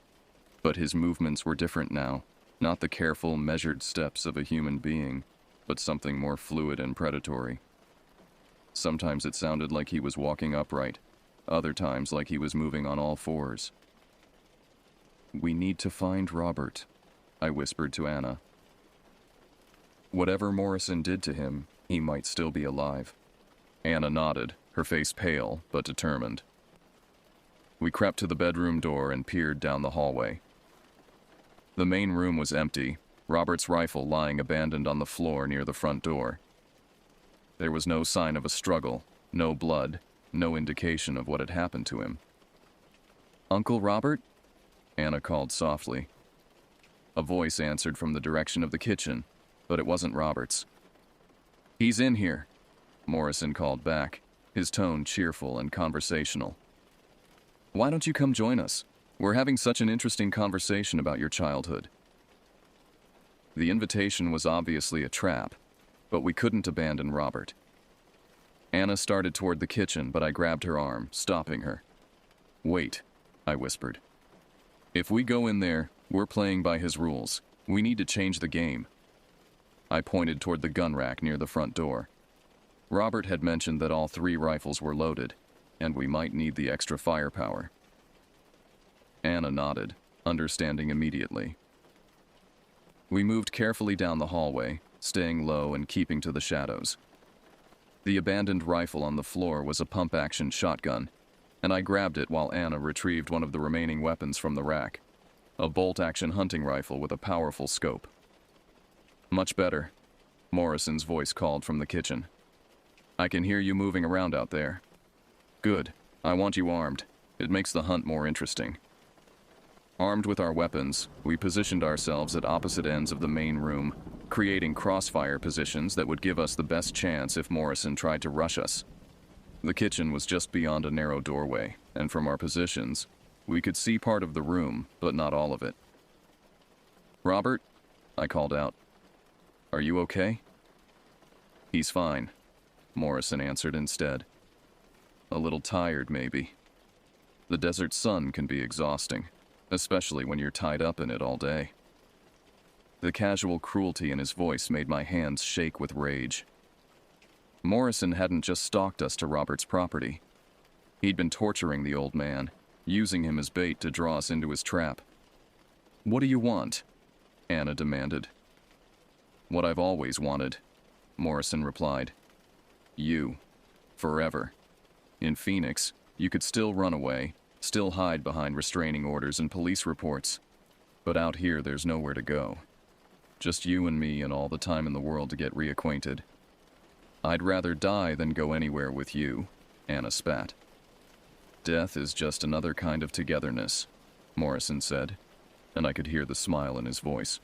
But his movements were different now, not the careful, measured steps of a human being, but something more fluid and predatory. Sometimes it sounded like he was walking upright, other times like he was moving on all fours. "We need to find Robert," I whispered to Anna. Whatever Morrison did to him, he might still be alive. Anna nodded, her face pale but determined. We crept to the bedroom door and peered down the hallway. The main room was empty, Robert's rifle lying abandoned on the floor near the front door. There was no sign of a struggle, no blood, no indication of what had happened to him. "Uncle Robert?" Anna called softly. A voice answered from the direction of the kitchen, but it wasn't Robert's. "He's in here," Morrison called back, his tone cheerful and conversational. "Why don't you come join us? We're having such an interesting conversation about your childhood." The invitation was obviously a trap, but we couldn't abandon Robert. Anna started toward the kitchen, but I grabbed her arm, stopping her. "Wait," I whispered. "If we go in there, we're playing by his rules. We need to change the game." I pointed toward the gun rack near the front door. Robert had mentioned that all 3 rifles were loaded, and we might need the extra firepower. Anna nodded, understanding immediately. We moved carefully down the hallway, staying low and keeping to the shadows. The abandoned rifle on the floor was a pump-action shotgun, and I grabbed it while Anna retrieved one of the remaining weapons from the rack, a bolt-action hunting rifle with a powerful scope. "Much better," Morrison's voice called from the kitchen. "I can hear you moving around out there." "Good. I want you armed. It makes the hunt more interesting." Armed with our weapons, we positioned ourselves at opposite ends of the main room, creating crossfire positions that would give us the best chance if Morrison tried to rush us. The kitchen was just beyond a narrow doorway, and from our positions, we could see part of the room, but not all of it. "Robert?" I called out. "Are you okay?" "He's fine," Morrison answered instead. "A little tired, maybe. The desert sun can be exhausting, especially when you're tied up in it all day." The casual cruelty in his voice made my hands shake with rage. Morrison hadn't just stalked us to Robert's property. He'd been torturing the old man, using him as bait to draw us into his trap. "What do you want?" Anna demanded. "What I've always wanted," Morrison replied. "You. Forever. In Phoenix, you could still run away, still hide behind restraining orders and police reports. But out here, there's nowhere to go. Just you and me and all the time in the world to get reacquainted. I'd rather die than go anywhere with you," Anna spat. "Death is just another kind of togetherness," Morrison said, and I could hear the smile in his voice.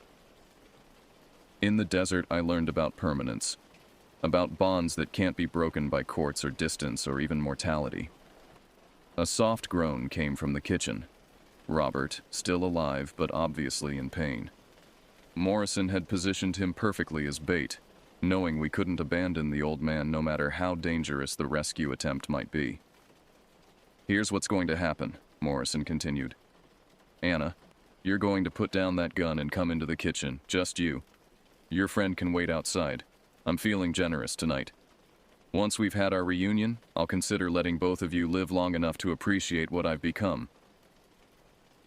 In the desert, I learned about permanence, about bonds that can't be broken by courts or distance or even mortality. A soft groan came from the kitchen. Robert, still alive but obviously in pain. Morrison had positioned him perfectly as bait, knowing we couldn't abandon the old man no matter how dangerous the rescue attempt might be. "Here's what's going to happen," Morrison continued. "Anna, you're going to put down that gun and come into the kitchen, just you. Your friend can wait outside. I'm feeling generous tonight. Once we've had our reunion, I'll consider letting both of you live long enough to appreciate what I've become.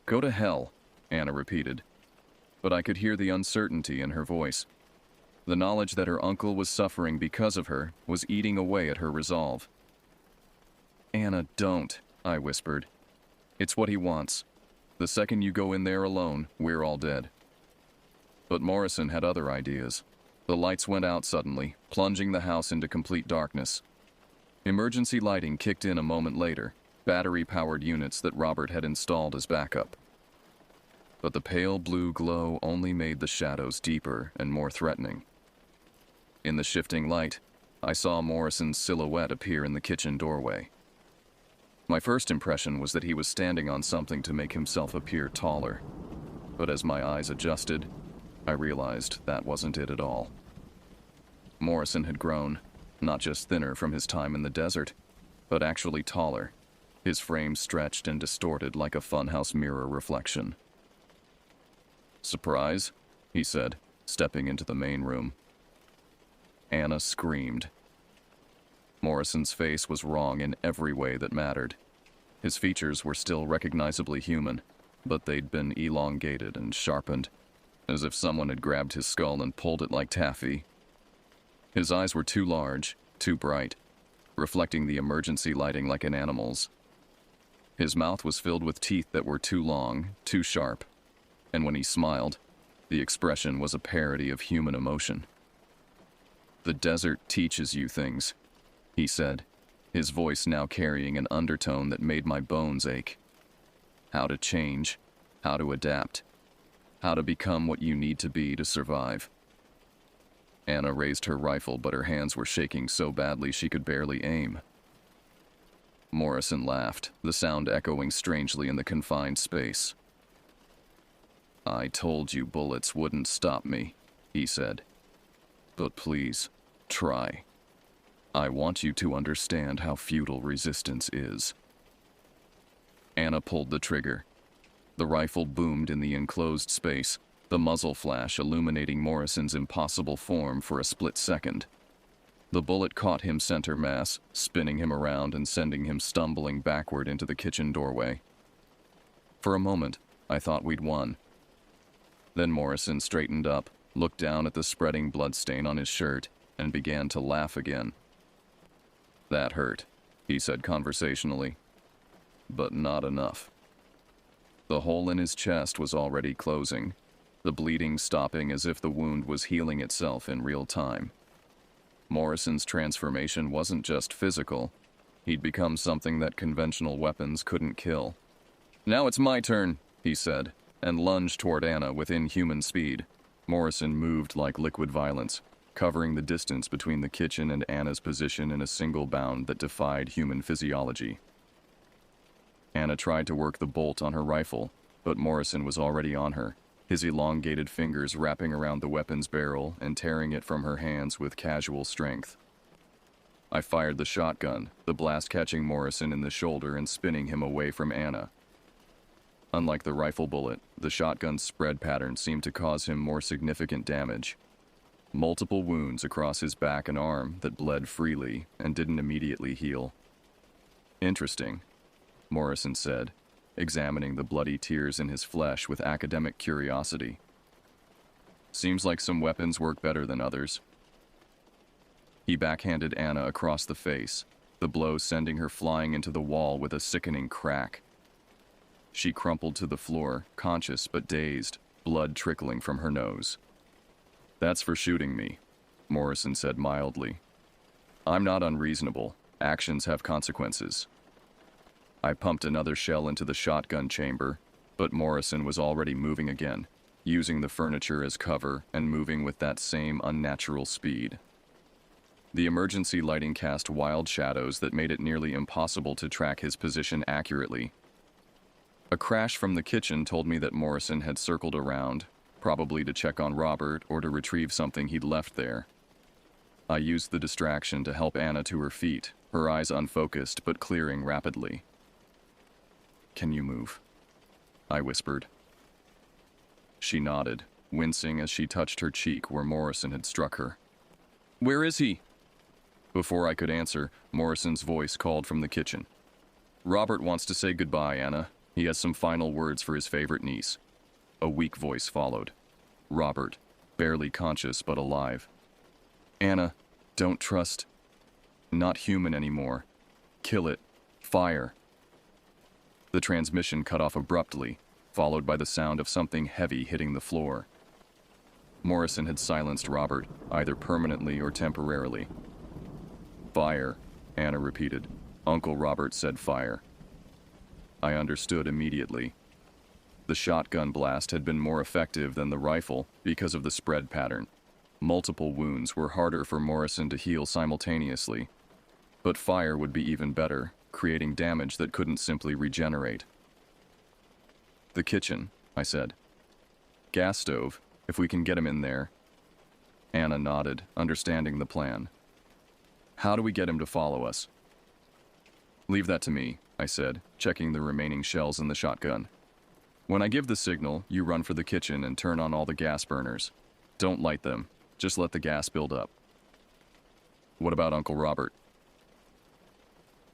Go to hell, Anna repeated, but I could hear the uncertainty in her voice. The knowledge that her uncle was suffering because of her was eating away at her resolve. Anna, don't, I whispered. It's what he wants. The second you go in there alone, we're all dead. But Morrison had other ideas. The lights went out suddenly, plunging the house into complete darkness. Emergency lighting kicked in a moment later, battery-powered units that Robert had installed as backup. But the pale blue glow only made the shadows deeper and more threatening. In the shifting light, I saw Morrison's silhouette appear in the kitchen doorway. My first impression was that he was standing on something to make himself appear taller. But as my eyes adjusted, I realized that wasn't it at all. Morrison had grown, not just thinner from his time in the desert, but actually taller, his frame stretched and distorted like a funhouse mirror reflection. "Surprise?" he said, stepping into the main room. Anna screamed. Morrison's face was wrong in every way that mattered. His features were still recognizably human, but they'd been elongated and sharpened, as if someone had grabbed his skull and pulled it like taffy. His eyes were too large, too bright, reflecting the emergency lighting like an animal's. His mouth was filled with teeth that were too long, too sharp, and when he smiled, the expression was a parody of human emotion. "The desert teaches you things," he said, his voice now carrying an undertone that made my bones ache. "How to change, how to adapt, how to become what you need to be to survive." Anna raised her rifle, but her hands were shaking so badly she could barely aim. Morrison laughed, the sound echoing strangely in the confined space. "I told you bullets wouldn't stop me," he said. "But please, try. I want you to understand how futile resistance is." Anna pulled the trigger. The rifle boomed in the enclosed space, the muzzle flash illuminating Morrison's impossible form for a split second. The bullet caught him center mass, spinning him around and sending him stumbling backward into the kitchen doorway. For a moment, I thought we'd won. Then Morrison straightened up, looked down at the spreading bloodstain on his shirt, and began to laugh again. "That hurt," he said conversationally. "But not enough." The hole in his chest was already closing, the bleeding stopping as if the wound was healing itself in real time. Morrison's transformation wasn't just physical. He'd become something that conventional weapons couldn't kill. "Now it's my turn," he said, and lunged toward Anna with inhuman speed. Morrison moved like liquid violence, covering the distance between the kitchen and Anna's position in a single bound that defied human physiology. Anna tried to work the bolt on her rifle, but Morrison was already on her, his elongated fingers wrapping around the weapon's barrel and tearing it from her hands with casual strength. I fired the shotgun, the blast catching Morrison in the shoulder and spinning him away from Anna. Unlike the rifle bullet, the shotgun's spread pattern seemed to cause him more significant damage. Multiple wounds across his back and arm that bled freely and didn't immediately heal. "Interesting," Morrison said, examining the bloody tears in his flesh with academic curiosity. "Seems like some weapons work better than others." He backhanded Anna across the face, the blow sending her flying into the wall with a sickening crack. She crumpled to the floor, conscious but dazed, blood trickling from her nose. "That's for shooting me," Morrison said mildly. "I'm not unreasonable. Actions have consequences." I pumped another shell into the shotgun chamber, but Morrison was already moving again, using the furniture as cover and moving with that same unnatural speed. The emergency lighting cast wild shadows that made it nearly impossible to track his position accurately. A crash from the kitchen told me that Morrison had circled around, probably to check on Robert or to retrieve something he'd left there. I used the distraction to help Anna to her feet, her eyes unfocused but clearing rapidly. "Can you move?" I whispered. She nodded, wincing as she touched her cheek where Morrison had struck her. "Where is he?" Before I could answer, Morrison's voice called from the kitchen. "Robert wants to say goodbye, Anna. He has some final words for his favorite niece. A weak voice followed. Robert, barely conscious but alive. Anna, don't trust. Not human anymore. Kill it. Fire. The transmission cut off abruptly, followed by the sound of something heavy hitting the floor. Morrison had silenced Robert, either permanently or temporarily. Fire, Anna repeated. Uncle Robert said fire. I understood immediately. The shotgun blast had been more effective than the rifle because of the spread pattern. Multiple wounds were harder for Morrison to heal simultaneously. But fire would be even better, creating damage that couldn't simply regenerate. The kitchen, I said. Gas stove, if we can get him in there. Anna nodded, understanding the plan. How do we get him to follow us? Leave that to me, I said, checking the remaining shells in the shotgun. When I give the signal, you run for the kitchen and turn on all the gas burners. Don't light them, just let the gas build up. What about Uncle Robert?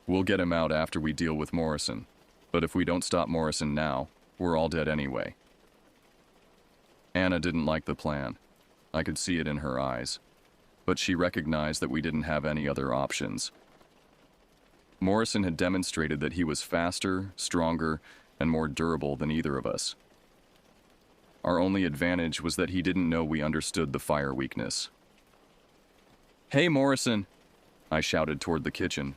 We'll get him out after we deal with Morrison, but if we don't stop Morrison now, we're all dead anyway. Anna didn't like the plan. I could see it in her eyes, but she recognized that we didn't have any other options. Morrison had demonstrated that he was faster, stronger, and more durable than either of us. Our only advantage was that he didn't know we understood the fire weakness. Hey, Morrison, I shouted toward the kitchen.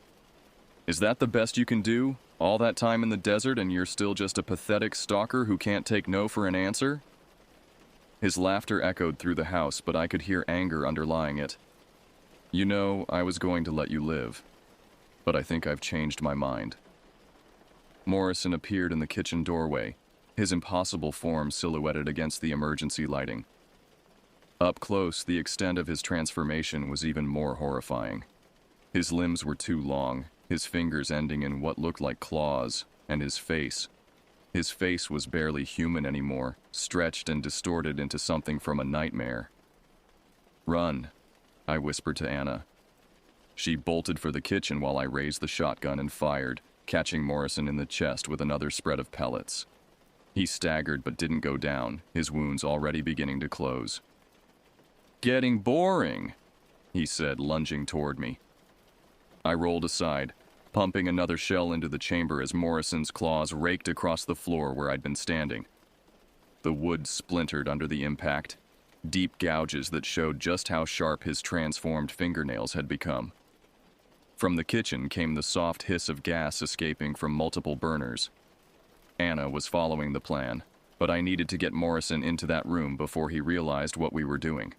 Is that the best you can do? All that time in the desert and you're still just a pathetic stalker who can't take no for an answer? His laughter echoed through the house, but I could hear anger underlying it. You know, I was going to let you live, but I think I've changed my mind. Morrison appeared in the kitchen doorway, his impossible form silhouetted against the emergency lighting. Up close, the extent of his transformation was even more horrifying. His limbs were too long, his fingers ending in what looked like claws, and his face. His face was barely human anymore, stretched and distorted into something from a nightmare. Run, I whispered to Anna. She bolted for the kitchen while I raised the shotgun and fired, catching Morrison in the chest with another spread of pellets. He staggered but didn't go down, his wounds already beginning to close. Getting boring, he said, lunging toward me. I rolled aside, pumping another shell into the chamber as Morrison's claws raked across the floor where I'd been standing. The wood splintered under the impact, deep gouges that showed just how sharp his transformed fingernails had become. From the kitchen came the soft hiss of gas escaping from multiple burners. Anna was following the plan, but I needed to get Morrison into that room before he realized what we were doing.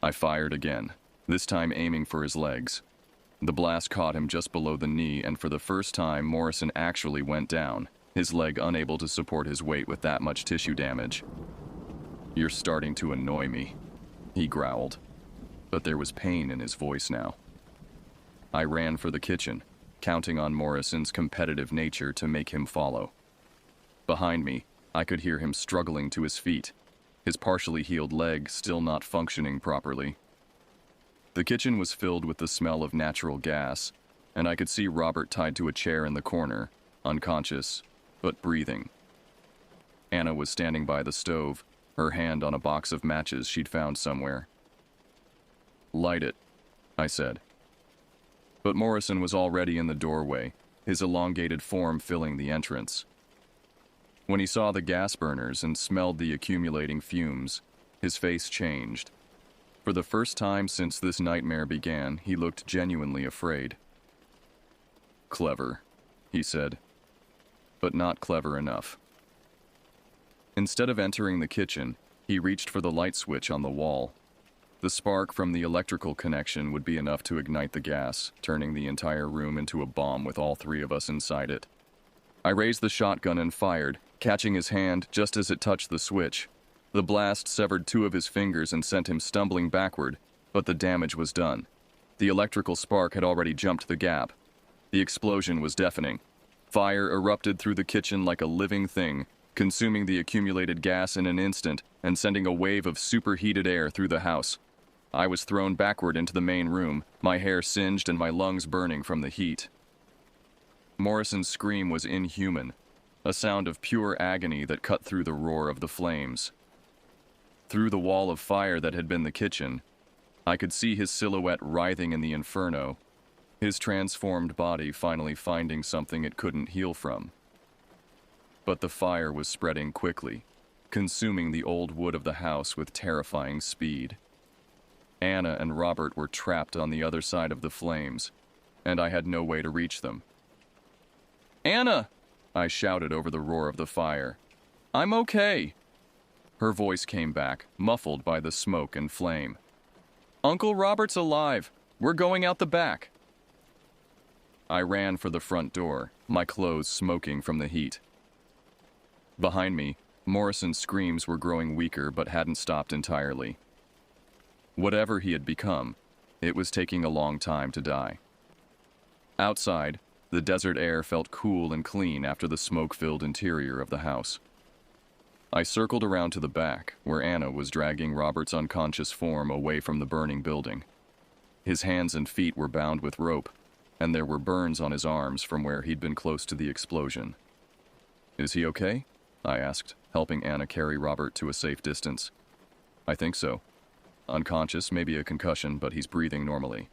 I fired again, this time aiming for his legs. The blast caught him just below the knee, and for the first time, Morrison actually went down, his leg unable to support his weight with that much tissue damage. You're starting to annoy me, he growled, but there was pain in his voice now. I ran for the kitchen, counting on Morrison's competitive nature to make him follow. Behind me, I could hear him struggling to his feet, his partially healed leg still not functioning properly. The kitchen was filled with the smell of natural gas, and I could see Robert tied to a chair in the corner, unconscious, but breathing. Anna was standing by the stove, her hand on a box of matches she'd found somewhere. Light it, I said. But Morrison was already in the doorway, his elongated form filling the entrance. When he saw the gas burners and smelled the accumulating fumes, his face changed. For the first time since this nightmare began, he looked genuinely afraid. Clever, he said, but not clever enough. Instead of entering the kitchen, he reached for the light switch on the wall. The spark from the electrical connection would be enough to ignite the gas, turning the entire room into a bomb with all three of us inside it. I raised the shotgun and fired, catching his hand just as it touched the switch. The blast severed two of his fingers and sent him stumbling backward, but the damage was done. The electrical spark had already jumped the gap. The explosion was deafening. Fire erupted through the kitchen like a living thing, consuming the accumulated gas in an instant and sending a wave of superheated air through the house. I was thrown backward into the main room, my hair singed and my lungs burning from the heat. Morrison's scream was inhuman. a sound of pure agony that cut through the roar of the flames. Through the wall of fire that had been the kitchen, I could see his silhouette writhing in the inferno, his transformed body finally finding something it couldn't heal from. But the fire was spreading quickly, consuming the old wood of the house with terrifying speed. Anna and Robert were trapped on the other side of the flames, and I had no way to reach them. "Anna!" I shouted over the roar of the fire. "I'm okay." Her voice came back, muffled by the smoke and flame. "Uncle Robert's alive. We're going out the back." I ran for the front door, my clothes smoking from the heat. Behind me, Morrison's screams were growing weaker but hadn't stopped entirely. Whatever he had become, it was taking a long time to die. Outside, the desert air felt cool and clean after the smoke-filled interior of the house. I circled around to the back, where Anna was dragging Robert's unconscious form away from the burning building. His hands and feet were bound with rope, and there were burns on his arms from where he'd been close to the explosion. "Is he okay?" I asked, helping Anna carry Robert to a safe distance. "I think so. Unconscious, maybe a concussion, but he's breathing normally."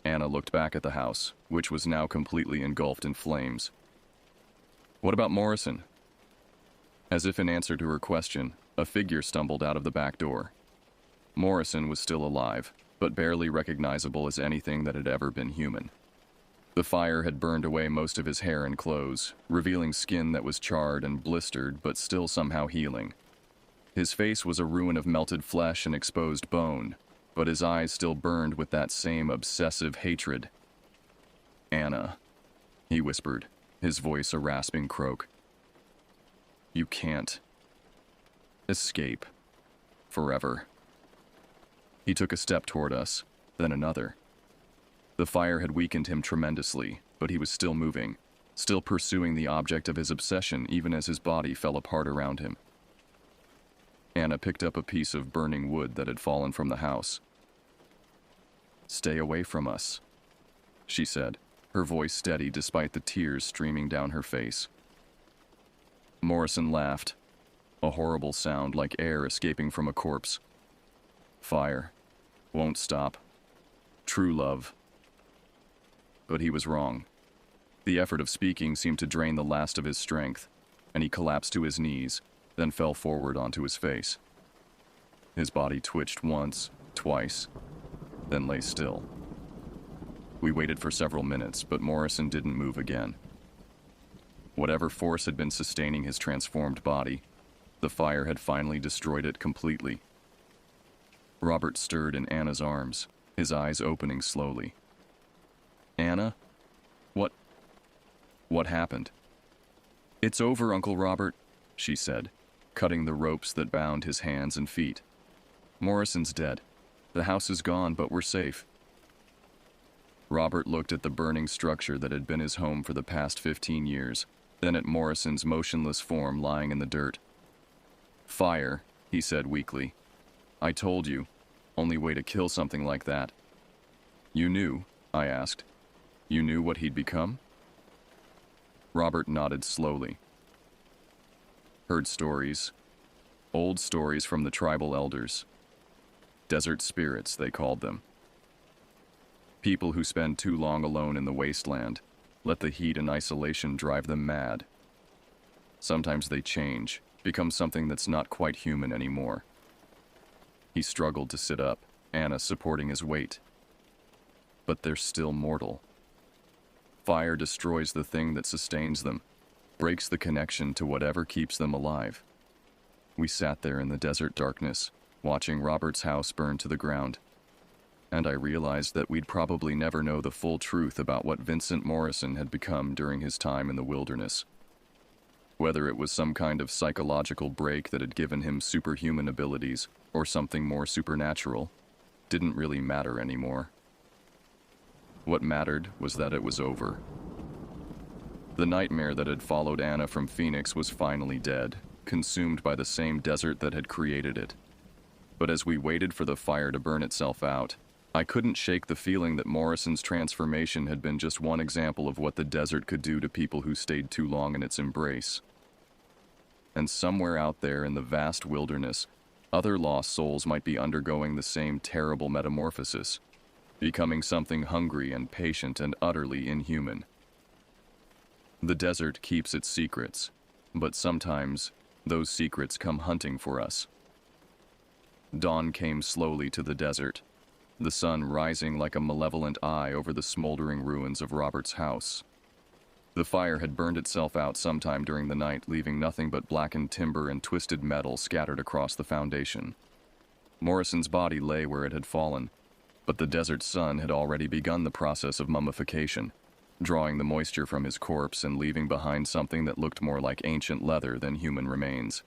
Anna looked back at the house, which was now completely engulfed in flames. "What about Morrison?" As if in answer to her question, a figure stumbled out of the back door. Morrison was still alive, but barely recognizable as anything that had ever been human. The fire had burned away most of his hair and clothes, revealing skin that was charred and blistered but still somehow healing. His face was a ruin of melted flesh and exposed bone, but his eyes still burned with that same obsessive hatred. "Anna," he whispered, his voice a rasping croak. "You can't escape forever." He took a step toward us, then another. The fire had weakened him tremendously, but he was still moving, still pursuing the object of his obsession even as his body fell apart around him. Anna picked up a piece of burning wood that had fallen from the house. "Stay away from us," she said, her voice steady despite the tears streaming down her face. Morrison laughed, a horrible sound like air escaping from a corpse. "Fire won't stop. True love." But he was wrong. The effort of speaking seemed to drain the last of his strength, and he collapsed to his knees, then fell forward onto his face. His body twitched once, twice, then lay still. We waited for several minutes, but Morrison didn't move again. Whatever force had been sustaining his transformed body, the fire had finally destroyed it completely. Robert stirred in Anna's arms, his eyes opening slowly. "Anna? What happened?" "It's over, Uncle Robert," she said, cutting the ropes that bound his hands and feet. "Morrison's dead. The house is gone, but we're safe." Robert looked at the burning structure that had been his home for the past 15 years, then at Morrison's motionless form lying in the dirt. "Fire," he said weakly. "I told you. Only way to kill something like that." "You knew?" I asked. "You knew what he'd become?" Robert nodded slowly. "Heard stories. Old stories from the tribal elders. Desert spirits, they called them. People who spend too long alone in the wasteland, let the heat and isolation drive them mad. Sometimes they change, become something that's not quite human anymore." He struggled to sit up, Anna supporting his weight. "But they're still mortal. Fire destroys the thing that sustains them, breaks the connection to whatever keeps them alive." We sat there in the desert darkness, watching Robert's house burn to the ground. And I realized that we'd probably never know the full truth about what Vincent Morrison had become during his time in the wilderness. Whether it was some kind of psychological break that had given him superhuman abilities, or something more supernatural, didn't really matter anymore. What mattered was that it was over. The nightmare that had followed Anna from Phoenix was finally dead, consumed by the same desert that had created it. But as we waited for the fire to burn itself out, I couldn't shake the feeling that Morrison's transformation had been just one example of what the desert could do to people who stayed too long in its embrace. And somewhere out there in the vast wilderness, other lost souls might be undergoing the same terrible metamorphosis, becoming something hungry and patient and utterly inhuman. The desert keeps its secrets, but sometimes those secrets come hunting for us. Dawn came slowly to the desert, the sun rising like a malevolent eye over the smoldering ruins of Robert's house. The fire had burned itself out sometime during the night, leaving nothing but blackened timber and twisted metal scattered across the foundation. Morrison's body lay where it had fallen, but the desert sun had already begun the process of mummification, drawing the moisture from his corpse and leaving behind something that looked more like ancient leather than human remains.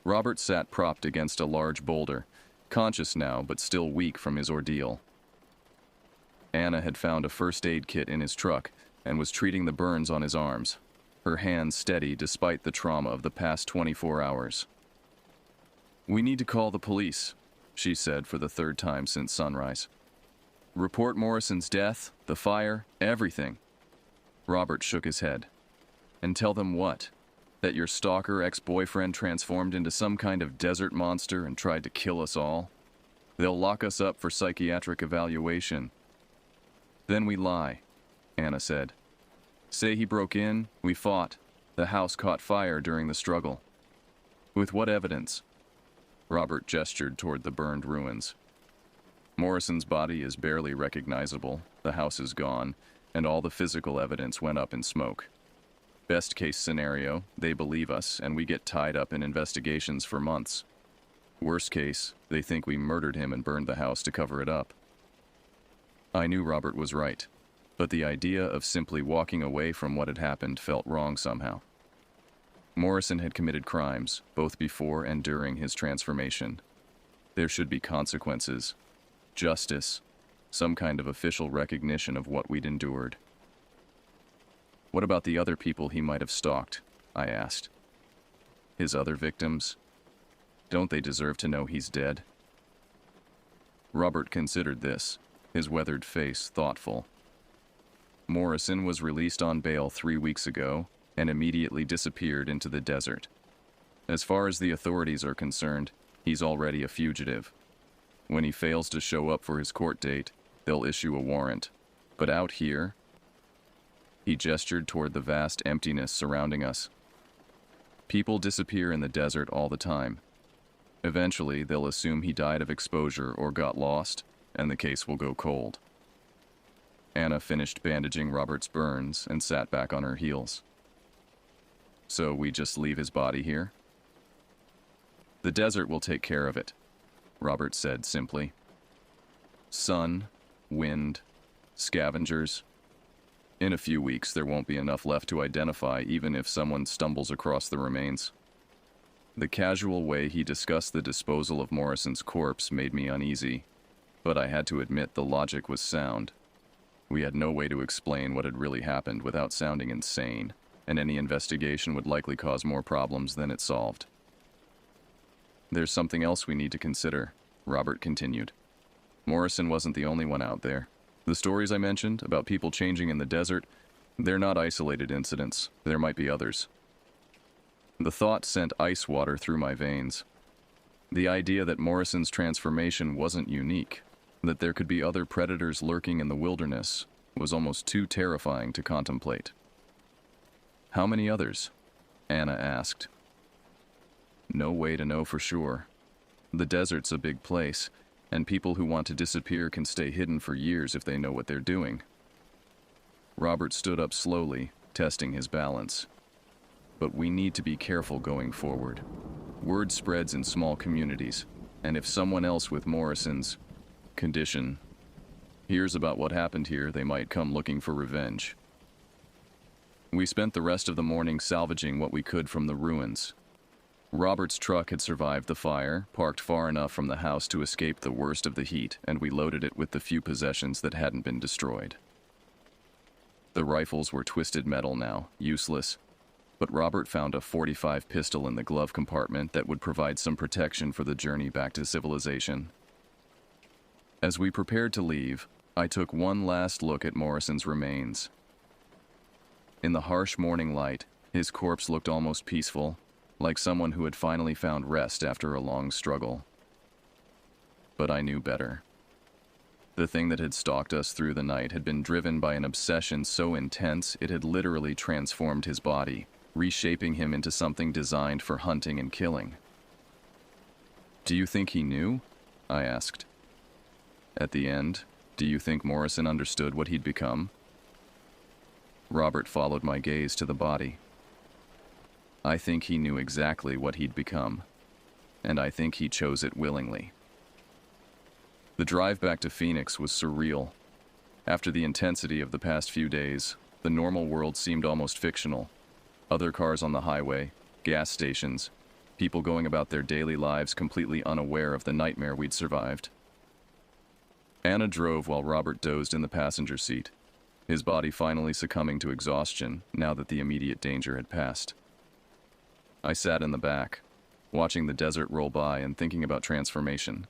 Robert sat propped against a large boulder, conscious now but still weak from his ordeal. Anna had found a first aid kit in his truck and was treating the burns on his arms, her hands steady despite the trauma of the past 24 hours. "We need to call the police," she said for the third time since sunrise. "Report Morrison's death, the fire, everything." Robert shook his head. "And tell them what? That your stalker ex-boyfriend transformed into some kind of desert monster and tried to kill us all? They'll lock us up for psychiatric evaluation." "Then we lie," Anna said. "Say he broke in, we fought. The house caught fire during the struggle." "With what evidence?" Robert gestured toward the burned ruins. "Morrison's body is barely recognizable, the house is gone, and all the physical evidence went up in smoke. Best case scenario, they believe us and we get tied up in investigations for months. Worst case, they think we murdered him and burned the house to cover it up." I knew Robert was right, but the idea of simply walking away from what had happened felt wrong somehow. Morrison had committed crimes, both before and during his transformation. There should be consequences, justice, some kind of official recognition of what we'd endured. "What about the other people he might have stalked?" I asked. "His other victims? Don't they deserve to know he's dead?" Robert considered this, his weathered face thoughtful. "Morrison was released on bail 3 weeks ago and immediately disappeared into the desert. As far as the authorities are concerned, he's already a fugitive. When he fails to show up for his court date, they'll issue a warrant. But out here..." He gestured toward the vast emptiness surrounding us. "People disappear in the desert all the time. Eventually, they'll assume he died of exposure or got lost, and the case will go cold." Anna finished bandaging Robert's burns and sat back on her heels. "So we just leave his body here?" "The desert will take care of it," Robert said simply. "Sun, wind, scavengers. In a few weeks, there won't be enough left to identify even if someone stumbles across the remains." The casual way he discussed the disposal of Morrison's corpse made me uneasy, but I had to admit the logic was sound. We had no way to explain what had really happened without sounding insane, and any investigation would likely cause more problems than it solved. "There's something else we need to consider," Robert continued. "Morrison wasn't the only one out there. The stories I mentioned about people changing in the desert, they're not isolated incidents. There might be others." The thought sent ice water through my veins. The idea that Morrison's transformation wasn't unique, that there could be other predators lurking in the wilderness, was almost too terrifying to contemplate. "How many others?" Anna asked. "No way to know for sure. The desert's a big place, and people who want to disappear can stay hidden for years if they know what they're doing." Robert stood up slowly, testing his balance. "But we need to be careful going forward. Word spreads in small communities, and if someone else with Morrison's condition hears about what happened here, they might come looking for revenge." We spent the rest of the morning salvaging what we could from the ruins. Robert's truck had survived the fire, parked far enough from the house to escape the worst of the heat, and we loaded it with the few possessions that hadn't been destroyed. The rifles were twisted metal now, useless, but Robert found a .45 pistol in the glove compartment that would provide some protection for the journey back to civilization. As we prepared to leave, I took one last look at Morrison's remains. In the harsh morning light, his corpse looked almost peaceful, like someone who had finally found rest after a long struggle. But I knew better. The thing that had stalked us through the night had been driven by an obsession so intense it had literally transformed his body, reshaping him into something designed for hunting and killing. "Do you think he knew?" I asked. "At the end, do you think Morrison understood what he'd become?" Robert followed my gaze to the body. "I think he knew exactly what he'd become, and I think he chose it willingly." The drive back to Phoenix was surreal. After the intensity of the past few days, the normal world seemed almost fictional. Other cars on the highway, gas stations, people going about their daily lives completely unaware of the nightmare we'd survived. Anna drove while Robert dozed in the passenger seat, his body finally succumbing to exhaustion now that the immediate danger had passed. I sat in the back, watching the desert roll by and thinking about transformation.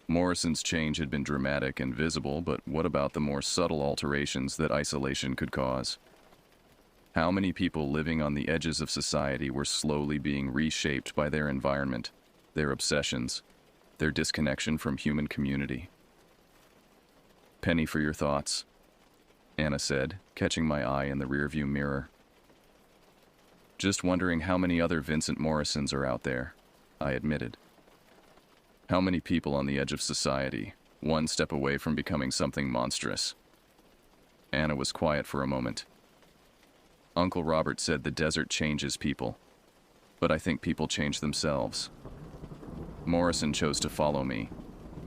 Morrison's change had been dramatic and visible, but what about the more subtle alterations that isolation could cause? How many people living on the edges of society were slowly being reshaped by their environment, their obsessions, their disconnection from human community? "Penny for your thoughts," Anna said, catching my eye in the rearview mirror. "Just wondering how many other Vincent Morrisons are out there," I admitted. "How many people on the edge of society, one step away from becoming something monstrous?" Anna was quiet for a moment. "Uncle Robert said the desert changes people, but I think people change themselves. Morrison chose to follow me,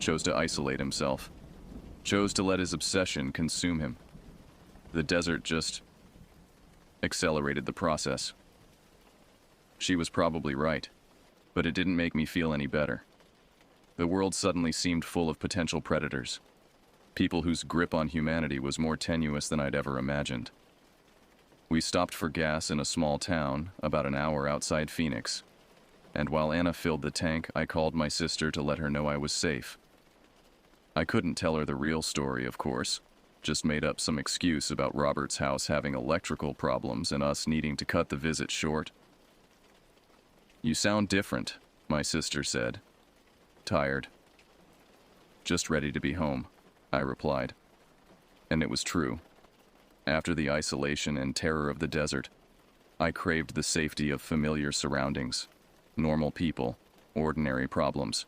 chose to isolate himself, chose to let his obsession consume him. The desert just accelerated the process." She was probably right, but it didn't make me feel any better. The world suddenly seemed full of potential predators, people whose grip on humanity was more tenuous than I'd ever imagined. We stopped for gas in a small town about an hour outside Phoenix, and while Anna filled the tank, I called my sister to let her know I was safe. I couldn't tell her the real story, of course, just made up some excuse about Robert's house having electrical problems and us needing to cut the visit short. "You sound different," my sister said. "Tired." "Just ready to be home," I replied. And it was true. After the isolation and terror of the desert, I craved the safety of familiar surroundings, normal people, ordinary problems.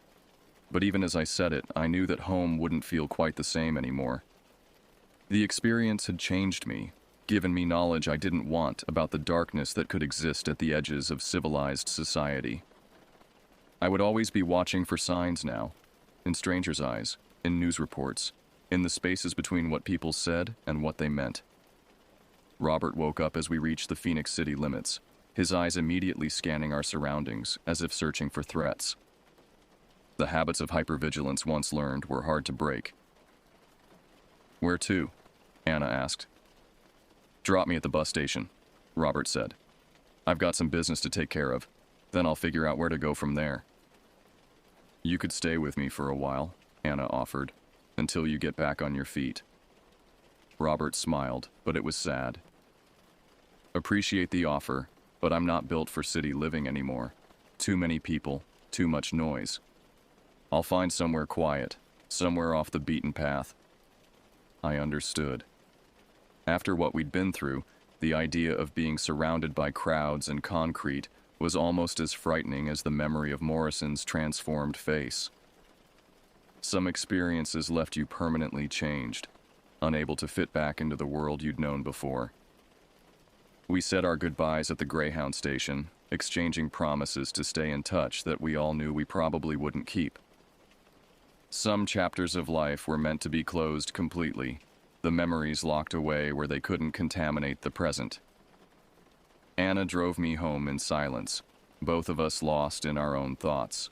But even as I said it, I knew that home wouldn't feel quite the same anymore. The experience had changed me, given me knowledge I didn't want about the darkness that could exist at the edges of civilized society. I would always be watching for signs now, in strangers' eyes, in news reports, in the spaces between what people said and what they meant. Robert woke up as we reached the Phoenix city limits, his eyes immediately scanning our surroundings as if searching for threats. The habits of hypervigilance once learned were hard to break. "Where to?" Anna asked. "Drop me at the bus station," Robert said. "I've got some business to take care of, then I'll figure out where to go from there." "You could stay with me for a while," Anna offered, "until you get back on your feet." Robert smiled, but it was sad. "Appreciate the offer, but I'm not built for city living anymore. Too many people, too much noise. I'll find somewhere quiet, somewhere off the beaten path." I understood. After what we'd been through, the idea of being surrounded by crowds and concrete was almost as frightening as the memory of Morrison's transformed face. Some experiences left you permanently changed, unable to fit back into the world you'd known before. We said our goodbyes at the Greyhound station, exchanging promises to stay in touch that we all knew we probably wouldn't keep. Some chapters of life were meant to be closed completely, the memories locked away where they couldn't contaminate the present. Anna drove me home in silence, both of us lost in our own thoughts.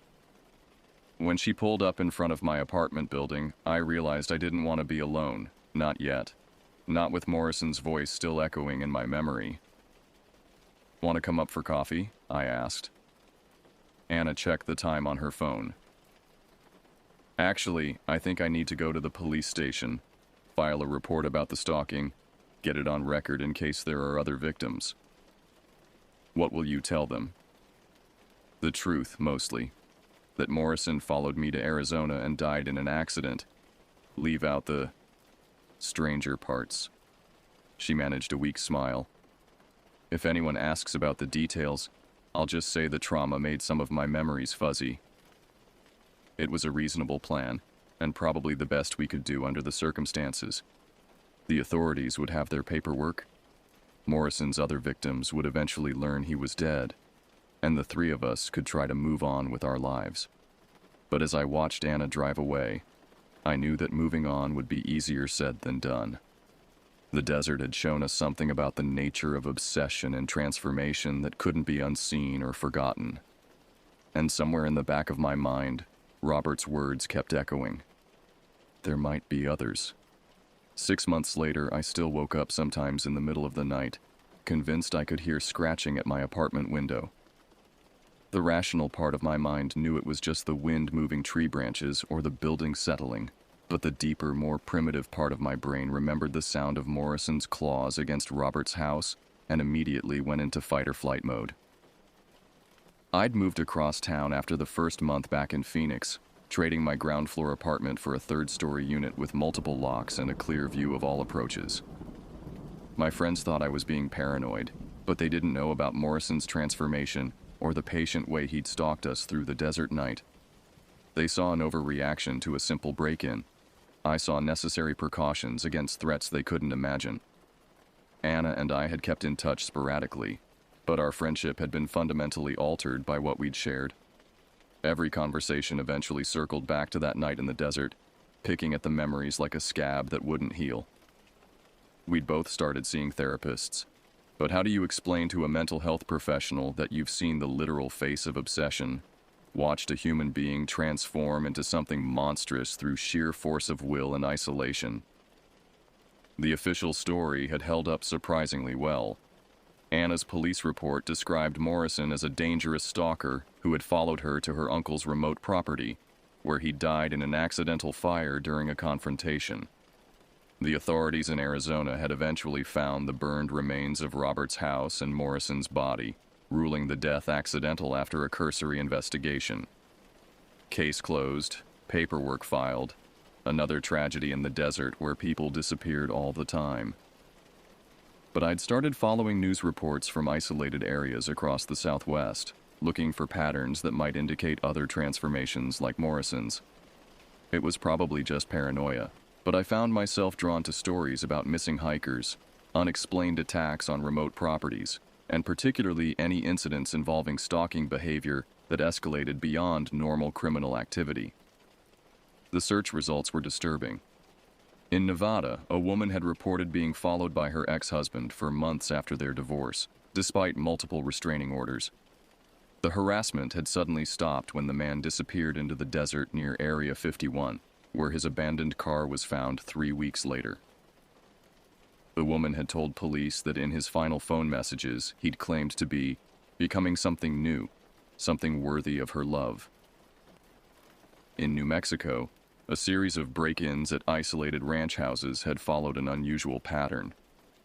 When she pulled up in front of my apartment building, I realized I didn't want to be alone, not yet. Not with Morrison's voice still echoing in my memory. "Want to come up for coffee?" I asked. Anna checked the time on her phone. Actually, I think I need to go to the police station, file a report about the stalking, get it on record in case there are other victims. What will you tell them? The truth, mostly. That Morrison followed me to Arizona and died in an accident. Leave out the stranger parts. She managed a weak smile. If anyone asks about the details, I'll just say the trauma made some of my memories fuzzy. It was a reasonable plan, and probably the best we could do under the circumstances. The authorities would have their paperwork. Morrison's other victims would eventually learn he was dead, and the three of us could try to move on with our lives. But as I watched Anna drive away, I knew that moving on would be easier said than done. The desert had shown us something about the nature of obsession and transformation that couldn't be unseen or forgotten. And somewhere in the back of my mind, Robert's words kept echoing. There might be others. 6 months later, I still woke up sometimes in the middle of the night, convinced I could hear scratching at my apartment window. The rational part of my mind knew it was just the wind moving tree branches or the building settling, but the deeper, more primitive part of my brain remembered the sound of Morrison's claws against Robert's house and immediately went into fight-or-flight mode. I'd moved across town after the first month back in Phoenix, trading my ground-floor apartment for a third-story unit with multiple locks and a clear view of all approaches. My friends thought I was being paranoid, but they didn't know about Morrison's transformation or the patient way he'd stalked us through the desert night. They saw an overreaction to a simple break-in. I saw necessary precautions against threats they couldn't imagine. Anna and I had kept in touch sporadically, but our friendship had been fundamentally altered by what we'd shared. Every conversation eventually circled back to that night in the desert, picking at the memories like a scab that wouldn't heal. We'd both started seeing therapists, but how do you explain to a mental health professional that you've seen the literal face of obsession, watched a human being transform into something monstrous through sheer force of will and isolation? The official story had held up surprisingly well. Anna's police report described Morrison as a dangerous stalker who had followed her to her uncle's remote property, where he died in an accidental fire during a confrontation. The authorities in Arizona had eventually found the burned remains of Robert's house and Morrison's body, ruling the death accidental after a cursory investigation. Case closed, paperwork filed, another tragedy in the desert where people disappeared all the time. But I'd started following news reports from isolated areas across the Southwest, looking for patterns that might indicate other transformations like Morrison's. It was probably just paranoia, but I found myself drawn to stories about missing hikers, unexplained attacks on remote properties, and particularly any incidents involving stalking behavior that escalated beyond normal criminal activity. The search results were disturbing. In Nevada, a woman had reported being followed by her ex-husband for months after their divorce, despite multiple restraining orders. The harassment had suddenly stopped when the man disappeared into the desert near Area 51, where his abandoned car was found 3 weeks later. The woman had told police that in his final phone messages, he'd claimed to be becoming something new, something worthy of her love. In New Mexico, a series of break-ins at isolated ranch houses had followed an unusual pattern.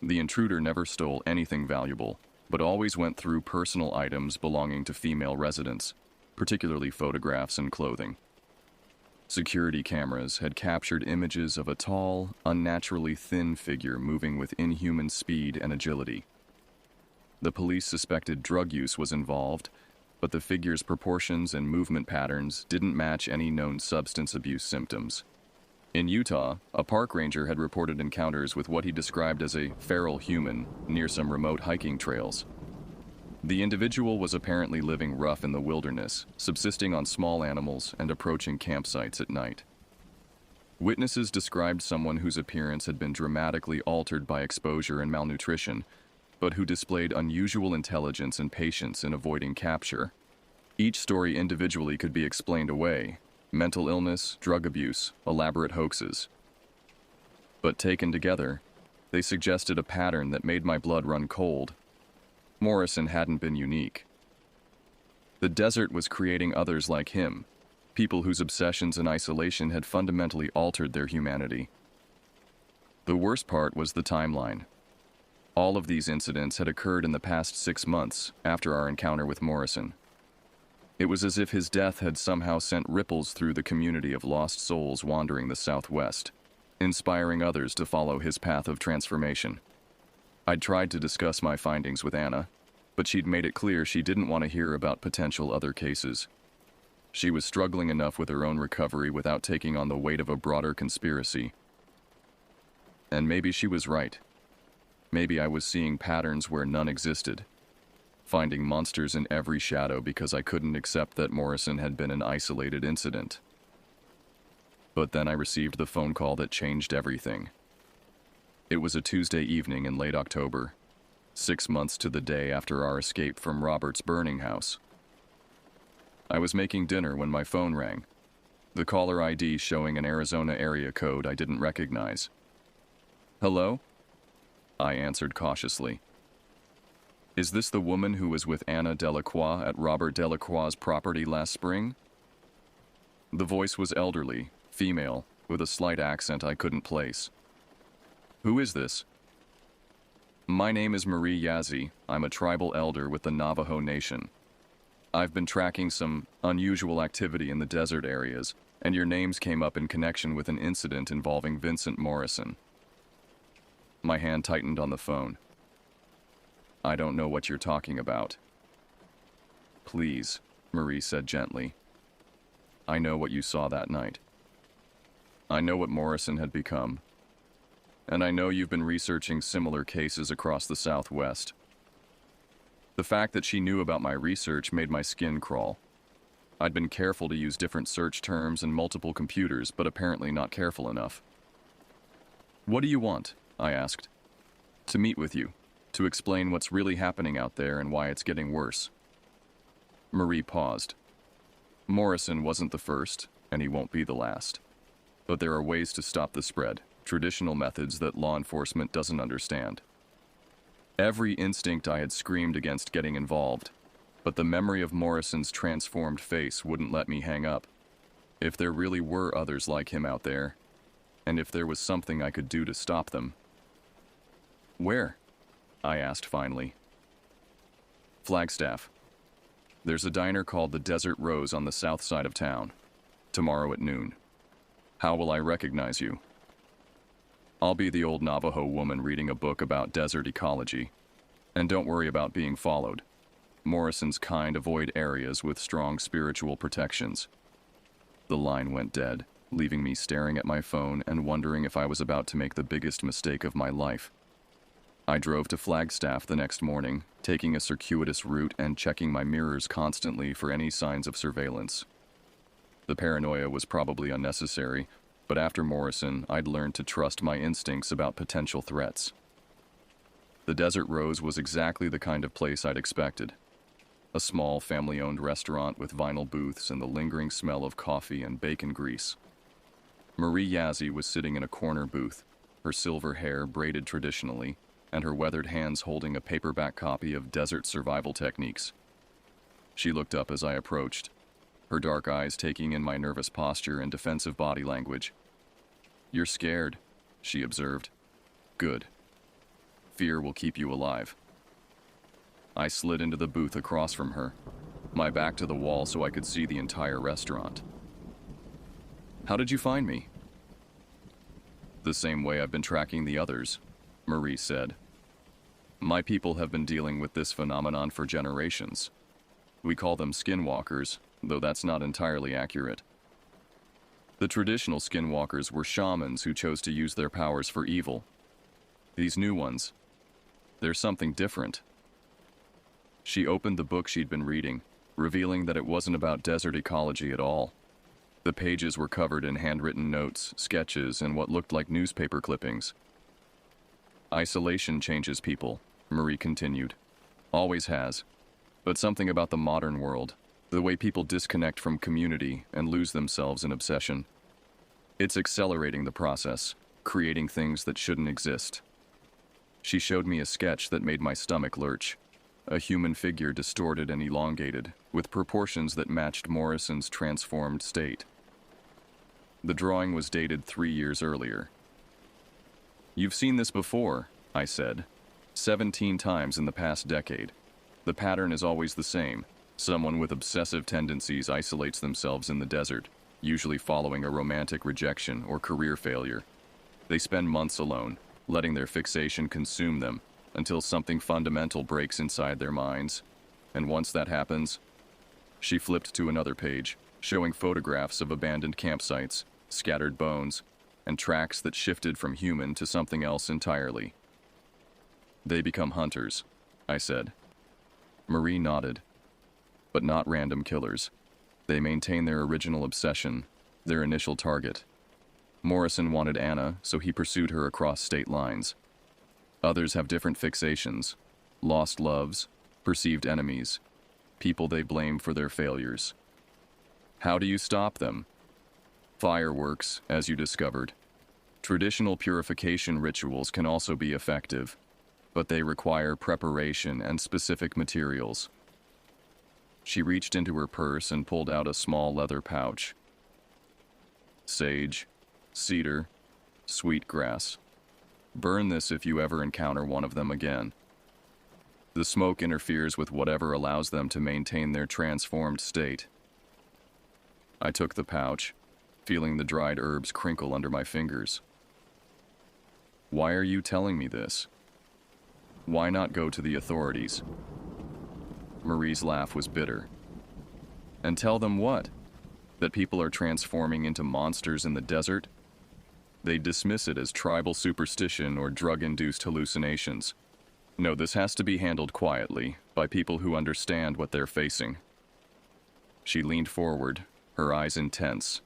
The intruder never stole anything valuable, but always went through personal items belonging to female residents, particularly photographs and clothing. Security cameras had captured images of a tall, unnaturally thin figure moving with inhuman speed and agility. The police suspected drug use was involved, but the figure's proportions and movement patterns didn't match any known substance abuse symptoms. In Utah, a park ranger had reported encounters with what he described as a feral human near some remote hiking trails. The individual was apparently living rough in the wilderness, subsisting on small animals and approaching campsites at night. Witnesses described someone whose appearance had been dramatically altered by exposure and malnutrition, but who displayed unusual intelligence and patience in avoiding capture. Each story individually could be explained away: mental illness, drug abuse, elaborate hoaxes. But taken together, they suggested a pattern that made my blood run cold. Morrison hadn't been unique. The desert was creating others like him, People whose obsessions and isolation had fundamentally altered their humanity. The worst part was the timeline. All of these incidents had occurred in the past 6 months after our encounter with Morrison. It was as if his death had somehow sent ripples through the community of lost souls wandering the Southwest, inspiring others to follow his path of transformation. I'd tried to discuss my findings with Anna, but she'd made it clear she didn't want to hear about potential other cases. She was struggling enough with her own recovery without taking on the weight of a broader conspiracy. And maybe she was right. Maybe I was seeing patterns where none existed, finding monsters in every shadow because I couldn't accept that Morrison had been an isolated incident. But then I received the phone call that changed everything. It was a Tuesday evening in late October, 6 months to the day after our escape from Robert's burning house. I was making dinner when my phone rang, the caller ID showing an Arizona area code I didn't recognize. "Hello?" I answered cautiously. "Is this the woman who was with Anna Delacroix at Robert Delacroix's property last spring?" The voice was elderly, female, with a slight accent I couldn't place. "Who is this?" "My name is Marie Yazzie. I'm a tribal elder with the Navajo Nation. I've been tracking some unusual activity in the desert areas, and your names came up in connection with an incident involving Vincent Morrison." My hand tightened on the phone. "I don't know what you're talking about." "Please," Marie said gently. "I know what you saw that night. I know what Morrison had become. And I know you've been researching similar cases across the Southwest." The fact that she knew about my research made my skin crawl. I'd been careful to use different search terms and multiple computers, but apparently not careful enough. "What do you want?" I asked. "To meet with you, to explain what's really happening out there and why it's getting worse." Marie paused. "Morrison wasn't the first, and he won't be the last. But there are ways to stop the spread, traditional methods that law enforcement doesn't understand." Every instinct I had screamed against getting involved, but the memory of Morrison's transformed face wouldn't let me hang up. If there really were others like him out there, and if there was something I could do to stop them. "Where?" I asked finally. "Flagstaff. There's a diner called the Desert Rose on the south side of town. Tomorrow at noon. How will I recognize you?" "I'll be the old Navajo woman reading a book about desert ecology. And don't worry about being followed. Morrison's kind avoid areas with strong spiritual protections." The line went dead, leaving me staring at my phone and wondering if I was about to make the biggest mistake of my life. I drove to Flagstaff the next morning, taking a circuitous route and checking my mirrors constantly for any signs of surveillance. The paranoia was probably unnecessary, but after Morrison, I'd learned to trust my instincts about potential threats. The Desert Rose was exactly the kind of place I'd expected. A small, family-owned restaurant with vinyl booths and the lingering smell of coffee and bacon grease. Marie Yazzie was sitting in a corner booth, her silver hair braided traditionally, and her weathered hands holding a paperback copy of Desert Survival Techniques. She looked up as I approached, her dark eyes taking in my nervous posture and defensive body language. "You're scared," she observed. "Good. Fear will keep you alive." I slid into the booth across from her, my back to the wall so I could see the entire restaurant. "How did you find me?" "The same way I've been tracking the others," Marie said. "My people have been dealing with this phenomenon for generations. We call them skinwalkers, though that's not entirely accurate. The traditional skinwalkers were shamans who chose to use their powers for evil. These new ones, there's something different." She opened the book she'd been reading, revealing that it wasn't about desert ecology at all. The pages were covered in handwritten notes, sketches, and what looked like newspaper clippings. "Isolation changes people," Marie continued. "Always has. But something about the modern world, the way people disconnect from community and lose themselves in obsession. It's accelerating the process, creating things that shouldn't exist." She showed me a sketch that made my stomach lurch. a human figure distorted and elongated, with proportions that matched Morrison's transformed state. The drawing was dated 3 years earlier. "You've seen this before," I said. 17 times in the past decade. The pattern is always the same. Someone with obsessive tendencies isolates themselves in the desert, usually following a romantic rejection or career failure. They spend months alone, letting their fixation consume them, until something fundamental breaks inside their minds. And once that happens, she flipped to another page, showing photographs of abandoned campsites, scattered bones, and tracks that shifted from human to something else entirely. "They become hunters," I said. Marie nodded. "But not random killers. They maintain their original obsession, their initial target. Morrison wanted Anna, so he pursued her across state lines. Others have different fixations: lost loves, perceived enemies, people they blame for their failures. How do you stop them? Fireworks, as you discovered. Traditional purification rituals can also be effective, but they require preparation and specific materials." She reached into her purse and pulled out a small leather pouch. "Sage, cedar, sweetgrass. Burn this if you ever encounter one of them again. The smoke interferes with whatever allows them to maintain their transformed state." I took the pouch, feeling the dried herbs crinkle under my fingers. "Why are you telling me this? Why not go to the authorities?" Marie's laugh was bitter. "And tell them what? That people are transforming into monsters in the desert? They dismiss it as tribal superstition or drug-induced hallucinations. No, this has to be handled quietly, by people who understand what they're facing." She leaned forward, her eyes intense.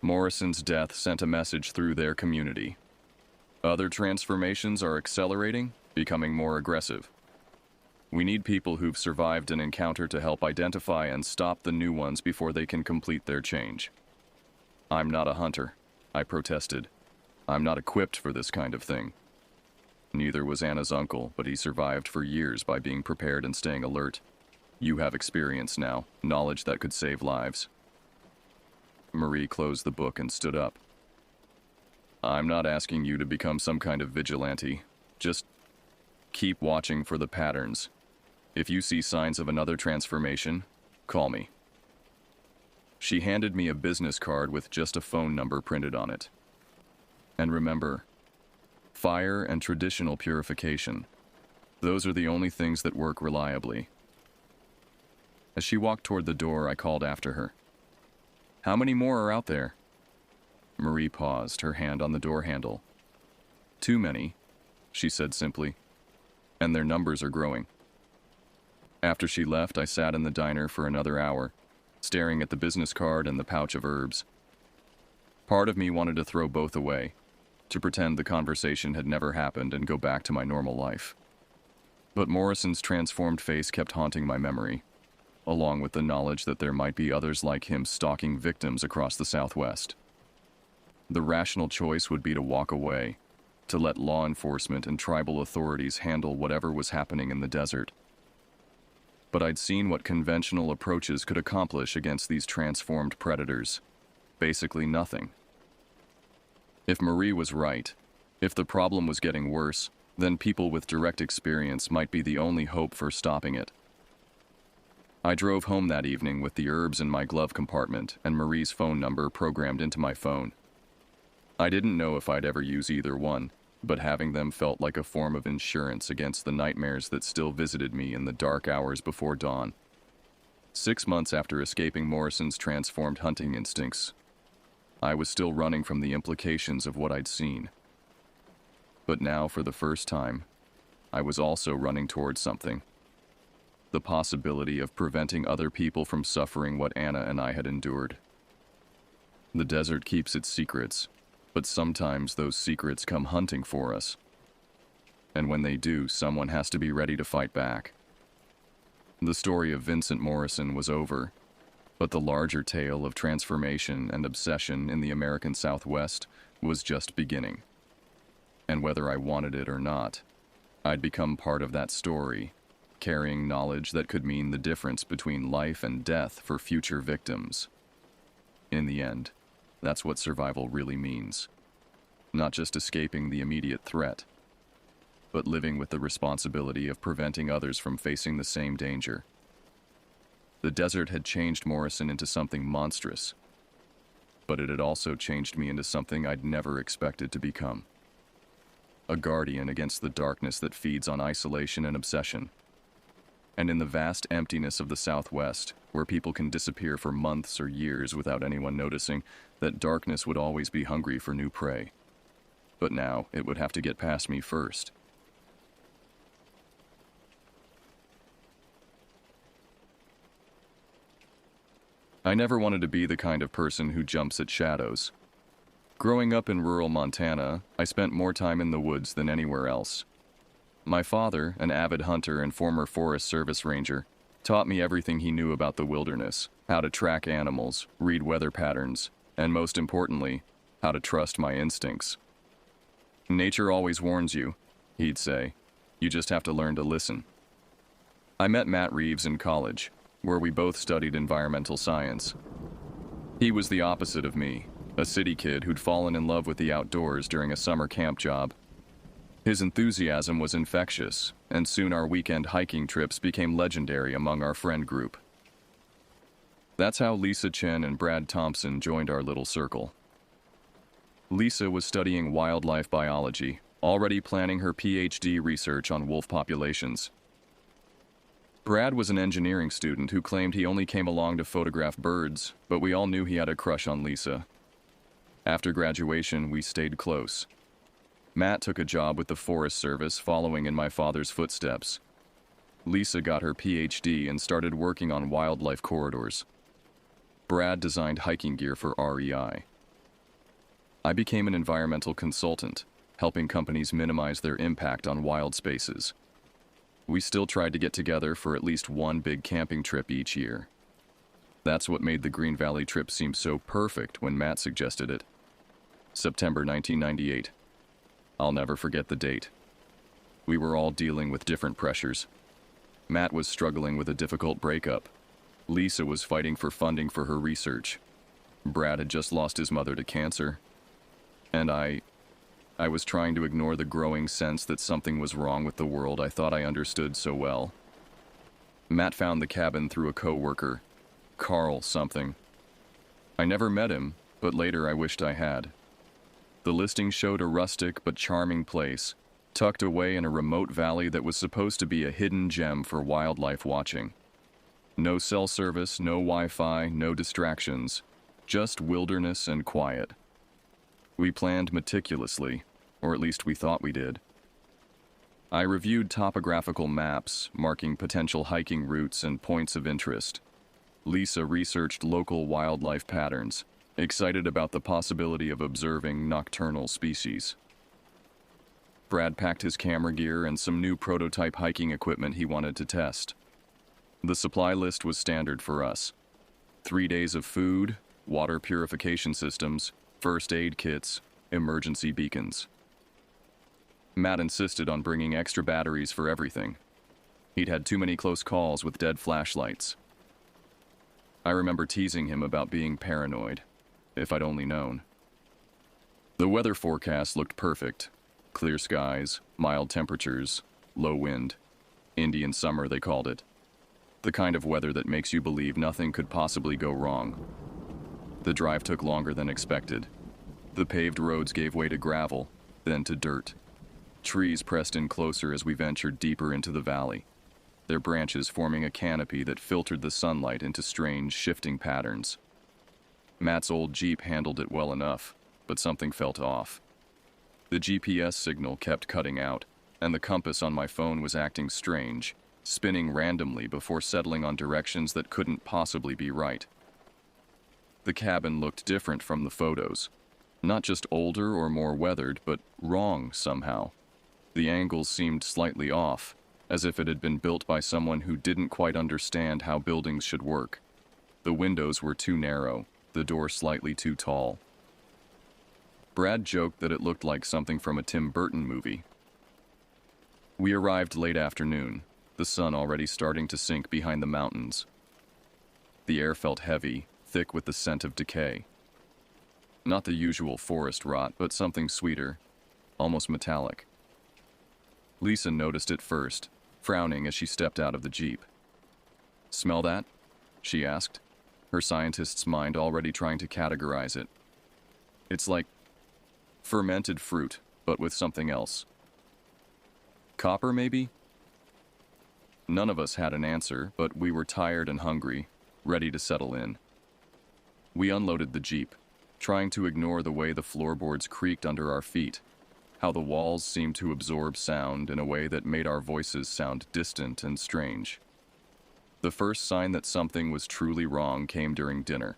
"Morrison's death sent a message through their community. Other transformations are accelerating, becoming more aggressive. We need people who've survived an encounter to help identify and stop the new ones before they can complete their change." "I'm not a hunter," I protested. "I'm not equipped for this kind of thing." Neither was Anna's uncle, but he survived for years by being prepared and staying alert. "You have experience now, knowledge that could save lives." Marie closed the book and stood up. "I'm not asking you to become some kind of vigilante. Just keep watching for the patterns. If you see signs of another transformation, call me." She handed me a business card with just a phone number printed on it. "And remember, fire and traditional purification. Those are the only things that work reliably." As she walked toward the door, I called after her. "How many more are out there?" Marie paused, her hand on the door handle. "Too many," she said simply. "And their numbers are growing." After she left, I sat in the diner for another hour, staring at the business card and the pouch of herbs. Part of me wanted to throw both away, to pretend the conversation had never happened and go back to my normal life. But Morrison's transformed face kept haunting my memory, along with the knowledge that there might be others like him stalking victims across the Southwest. The rational choice would be to walk away, to let law enforcement and tribal authorities handle whatever was happening in the desert. But I'd seen what conventional approaches could accomplish against these transformed predators. Basically nothing. If Marie was right, if the problem was getting worse, then people with direct experience might be the only hope for stopping it. I drove home that evening with the herbs in my glove compartment and Marie's phone number programmed into my phone. I didn't know if I'd ever use either one, but having them felt like a form of insurance against the nightmares that still visited me in the dark hours before dawn. 6 months after escaping Morrison's transformed hunting instincts, I was still running from the implications of what I'd seen. But now, for the first time, I was also running towards something. The possibility of preventing other people from suffering what Anna and I had endured. The desert keeps its secrets, but sometimes those secrets come hunting for us. And when they do, someone has to be ready to fight back. The story of Vincent Morrison was over, but the larger tale of transformation and obsession in the American Southwest was just beginning. And whether I wanted it or not, I'd become part of that story, carrying knowledge that could mean the difference between life and death for future victims. In the end, that's what survival really means. Not just escaping the immediate threat, but living with the responsibility of preventing others from facing the same danger. The desert had changed Morrison into something monstrous, but it had also changed me into something I'd never expected to become. A guardian against the darkness that feeds on isolation and obsession. And in the vast emptiness of the Southwest, where people can disappear for months or years without anyone noticing, that darkness would always be hungry for new prey. But now, it would have to get past me first. I never wanted to be the kind of person who jumps at shadows. Growing up in rural Montana, I spent more time in the woods than anywhere else. My father, an avid hunter and former Forest Service ranger, taught me everything he knew about the wilderness, how to track animals, read weather patterns, and most importantly, how to trust my instincts. Nature always warns you, he'd say. You just have to learn to listen. I met Matt Reeves in college, where we both studied environmental science. He was the opposite of me, a city kid who'd fallen in love with the outdoors during a summer camp job. His enthusiasm was infectious, and soon our weekend hiking trips became legendary among our friend group. That's how Lisa Chen and Brad Thompson joined our little circle. Lisa was studying wildlife biology, already planning her PhD research on wolf populations. Brad was an engineering student who claimed he only came along to photograph birds, but we all knew he had a crush on Lisa. After graduation, we stayed close. Matt took a job with the Forest Service, following in my father's footsteps. Lisa got her PhD and started working on wildlife corridors. Brad designed hiking gear for REI. I became an environmental consultant, helping companies minimize their impact on wild spaces. We still tried to get together for at least one big camping trip each year. That's what made the Green Valley trip seem so perfect when Matt suggested it. September 1998. I'll never forget the date. We were all dealing with different pressures. Matt was struggling with a difficult breakup. Lisa was fighting for funding for her research. Brad had just lost his mother to cancer. And I was trying to ignore the growing sense that something was wrong with the world I thought I understood so well. Matt found the cabin through a coworker, Carl something. I never met him, but later I wished I had. The listing showed a rustic but charming place, tucked away in a remote valley that was supposed to be a hidden gem for wildlife watching. No cell service, no Wi-Fi, no distractions, just wilderness and quiet. We planned meticulously, or at least we thought we did. I reviewed topographical maps, marking potential hiking routes and points of interest. Lisa researched local wildlife patterns, excited about the possibility of observing nocturnal species. Brad packed his camera gear and some new prototype hiking equipment he wanted to test. The supply list was standard for us. 3 days of food, water purification systems, first aid kits, emergency beacons. Matt insisted on bringing extra batteries for everything. He'd had too many close calls with dead flashlights. I remember teasing him about being paranoid, if I'd only known. The weather forecast looked perfect. Clear skies, mild temperatures, low wind. Indian summer, they called it. The kind of weather that makes you believe nothing could possibly go wrong. The drive took longer than expected. The paved roads gave way to gravel, then to dirt. Trees pressed in closer as we ventured deeper into the valley, their branches forming a canopy that filtered the sunlight into strange, shifting patterns. Matt's old Jeep handled it well enough, but something felt off. The GPS signal kept cutting out, and the compass on my phone was acting strange, spinning randomly before settling on directions that couldn't possibly be right. The cabin looked different from the photos. Not just older or more weathered, but wrong somehow. The angles seemed slightly off, as if it had been built by someone who didn't quite understand how buildings should work. The windows were too narrow, the door slightly too tall. Brad joked that it looked like something from a Tim Burton movie. We arrived late afternoon, the sun already starting to sink behind the mountains. The air felt heavy, thick with the scent of decay. Not the usual forest rot, but something sweeter, almost metallic. Lisa noticed it first, frowning as she stepped out of the jeep. "Smell that?" she asked, her scientist's mind already trying to categorize it. "It's like fermented fruit, but with something else. Copper, maybe?" None of us had an answer, but we were tired and hungry, ready to settle in. We unloaded the jeep, trying to ignore the way the floorboards creaked under our feet, how the walls seemed to absorb sound in a way that made our voices sound distant and strange. The first sign that something was truly wrong came during dinner.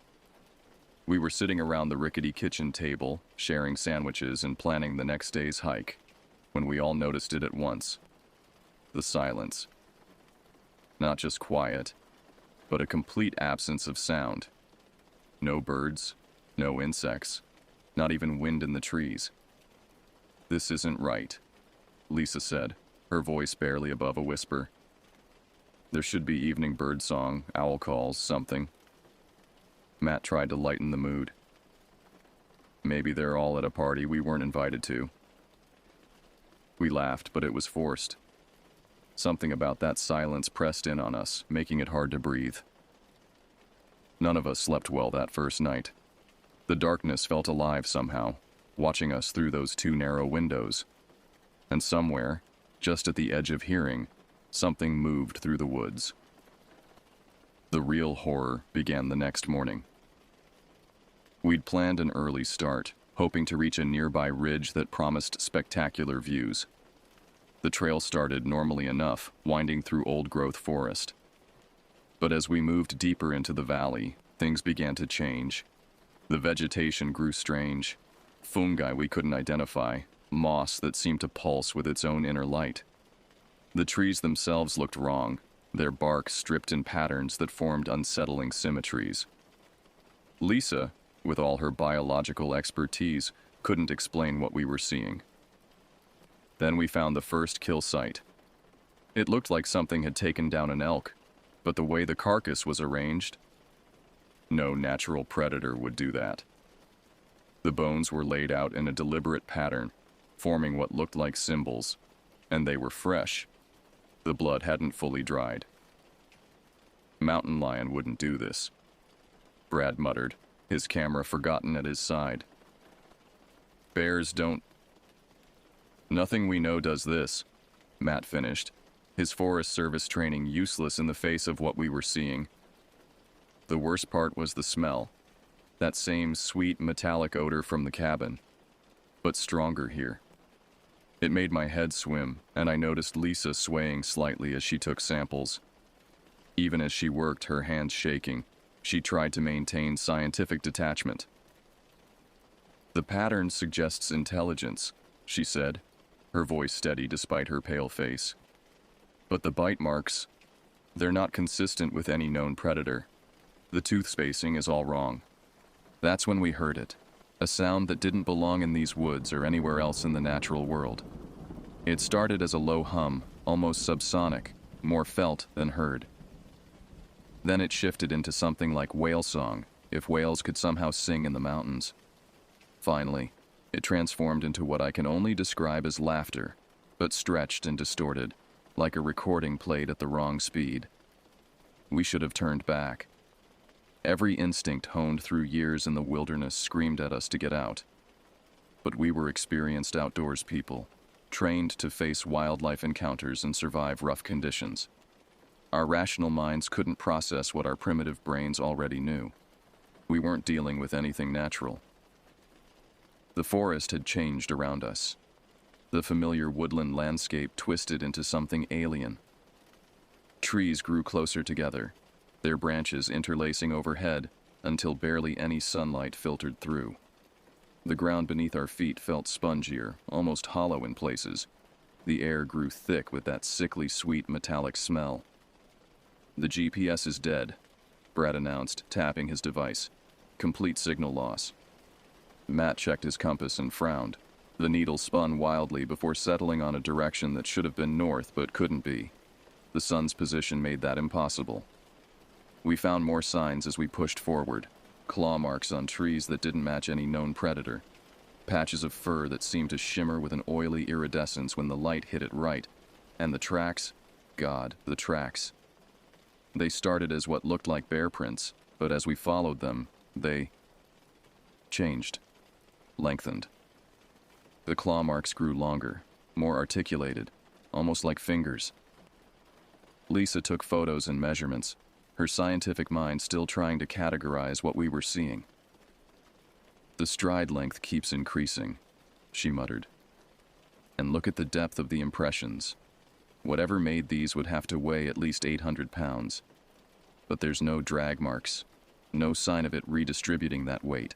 We were sitting around the rickety kitchen table, sharing sandwiches and planning the next day's hike, when we all noticed it at once. The silence. Not just quiet, but a complete absence of sound. No birds, no insects, not even wind in the trees. "This isn't right," Lisa said, her voice barely above a whisper. "There should be evening bird song, owl calls, something." Matt tried to lighten the mood. "Maybe they're all at a party we weren't invited to." We laughed, but it was forced. Something about that silence pressed in on us, making it hard to breathe. None of us slept well that first night. The darkness felt alive somehow, watching us through those two narrow windows. And somewhere, just at the edge of hearing, something moved through the woods. The real horror began the next morning. We'd planned an early start, hoping to reach a nearby ridge that promised spectacular views. The trail started normally enough, winding through old-growth forest. But as we moved deeper into the valley, things began to change. The vegetation grew strange. Fungi we couldn't identify, moss that seemed to pulse with its own inner light. The trees themselves looked wrong, their bark stripped in patterns that formed unsettling symmetries. Lisa, with all her biological expertise, couldn't explain what we were seeing. Then we found the first kill site. It looked like something had taken down an elk, but the way the carcass was arranged, no natural predator would do that. The bones were laid out in a deliberate pattern, forming what looked like symbols, and they were fresh. The blood hadn't fully dried. "Mountain lion wouldn't do this," Brad muttered, his camera forgotten at his side. "Bears don't..." "Nothing we know does this," Matt finished, his Forest Service training useless in the face of what we were seeing. The worst part was the smell, that same sweet metallic odor from the cabin, but stronger here. It made my head swim, and I noticed Lisa swaying slightly as she took samples. Even as she worked, her hands shaking, she tried to maintain scientific detachment. "The pattern suggests intelligence," she said, her voice steady despite her pale face. "But the bite marks, they're not consistent with any known predator. The tooth spacing is all wrong." That's when we heard it, a sound that didn't belong in these woods or anywhere else in the natural world. It started as a low hum, almost subsonic, more felt than heard. Then it shifted into something like whale song, if whales could somehow sing in the mountains. Finally, it transformed into what I can only describe as laughter, but stretched and distorted, like a recording played at the wrong speed. We should have turned back. Every instinct honed through years in the wilderness screamed at us to get out. But we were experienced outdoors people, trained to face wildlife encounters and survive rough conditions. Our rational minds couldn't process what our primitive brains already knew. We weren't dealing with anything natural. The forest had changed around us. The familiar woodland landscape twisted into something alien. Trees grew closer together, their branches interlacing overhead until barely any sunlight filtered through. The ground beneath our feet felt spongier, almost hollow in places. The air grew thick with that sickly sweet metallic smell. "The GPS is dead," Brad announced, tapping his device. "Complete signal loss." Matt checked his compass and frowned. The needle spun wildly before settling on a direction that should have been north but couldn't be. The sun's position made that impossible. We found more signs as we pushed forward. Claw marks on trees that didn't match any known predator. Patches of fur that seemed to shimmer with an oily iridescence when the light hit it right. And the tracks? God, the tracks. They started as what looked like bear prints, but as we followed them, they changed, lengthened. The claw marks grew longer, more articulated, almost like fingers. Lisa took photos and measurements, her scientific mind still trying to categorize what we were seeing. The stride length keeps increasing, she muttered. And look at the depth of the impressions. Whatever made these would have to weigh at least 800 pounds. But there's no drag marks, no sign of it redistributing that weight.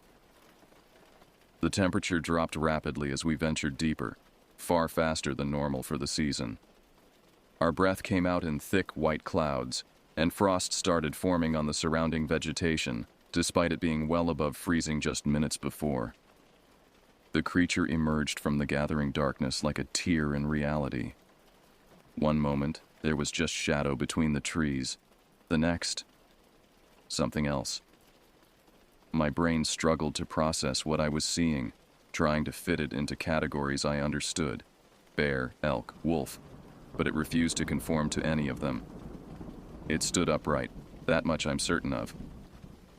The temperature dropped rapidly as we ventured deeper, far faster than normal for the season. Our breath came out in thick white clouds, and frost started forming on the surrounding vegetation, despite it being well above freezing just minutes before. The creature emerged from the gathering darkness like a tear in reality. One moment, there was just shadow between the trees. The next, something else. My brain struggled to process what I was seeing, trying to fit it into categories I understood. Bear, elk, wolf. But it refused to conform to any of them. It stood upright, that much I'm certain of.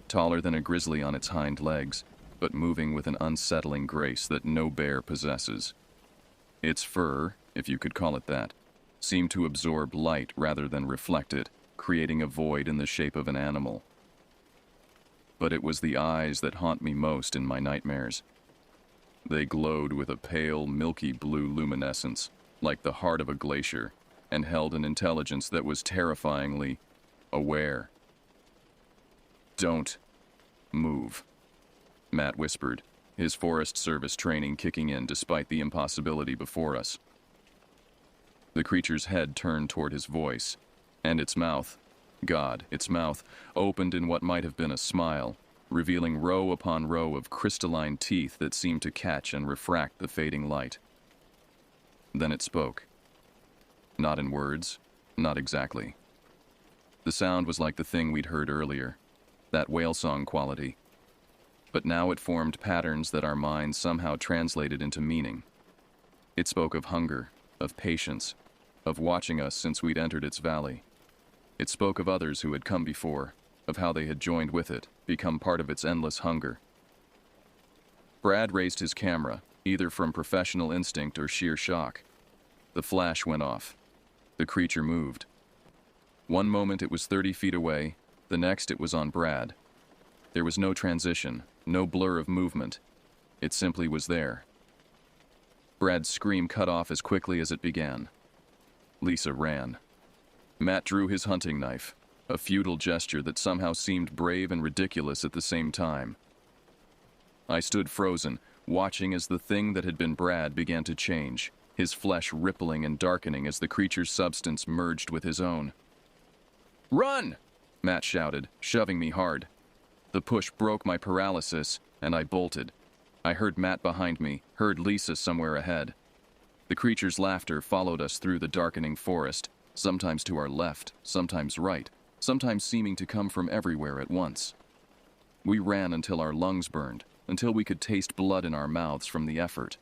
Taller than a grizzly on its hind legs, but moving with an unsettling grace that no bear possesses. Its fur, if you could call it that, seemed to absorb light rather than reflect it, creating a void in the shape of an animal. But it was the eyes that haunt me most in my nightmares. They glowed with a pale, milky blue luminescence, like the heart of a glacier, and held an intelligence that was terrifyingly aware. "Don't move," Matt whispered, his Forest Service training kicking in despite the impossibility before us. The creature's head turned toward his voice, and its mouth, God, its mouth, opened in what might have been a smile, revealing row upon row of crystalline teeth that seemed to catch and refract the fading light. Then it spoke. Not in words, not exactly. The sound was like the thing we'd heard earlier, that whale song quality. But now it formed patterns that our minds somehow translated into meaning. It spoke of hunger, of patience, of watching us since we'd entered its valley. It spoke of others who had come before, of how they had joined with it, become part of its endless hunger. Brad raised his camera, either from professional instinct or sheer shock. The flash went off. The creature moved. One moment it was 30 feet away, the next it was on Brad. There was no transition, no blur of movement. It simply was there. Brad's scream cut off as quickly as it began. Lisa ran. Matt drew his hunting knife, a futile gesture that somehow seemed brave and ridiculous at the same time. I stood frozen, watching as the thing that had been Brad began to change, his flesh rippling and darkening as the creature's substance merged with his own. "Run!" Matt shouted, shoving me hard. The push broke my paralysis, and I bolted. I heard Matt behind me, heard Lisa somewhere ahead. The creature's laughter followed us through the darkening forest, sometimes to our left, sometimes right, sometimes seeming to come from everywhere at once. We ran until our lungs burned, until we could taste blood in our mouths from the effort.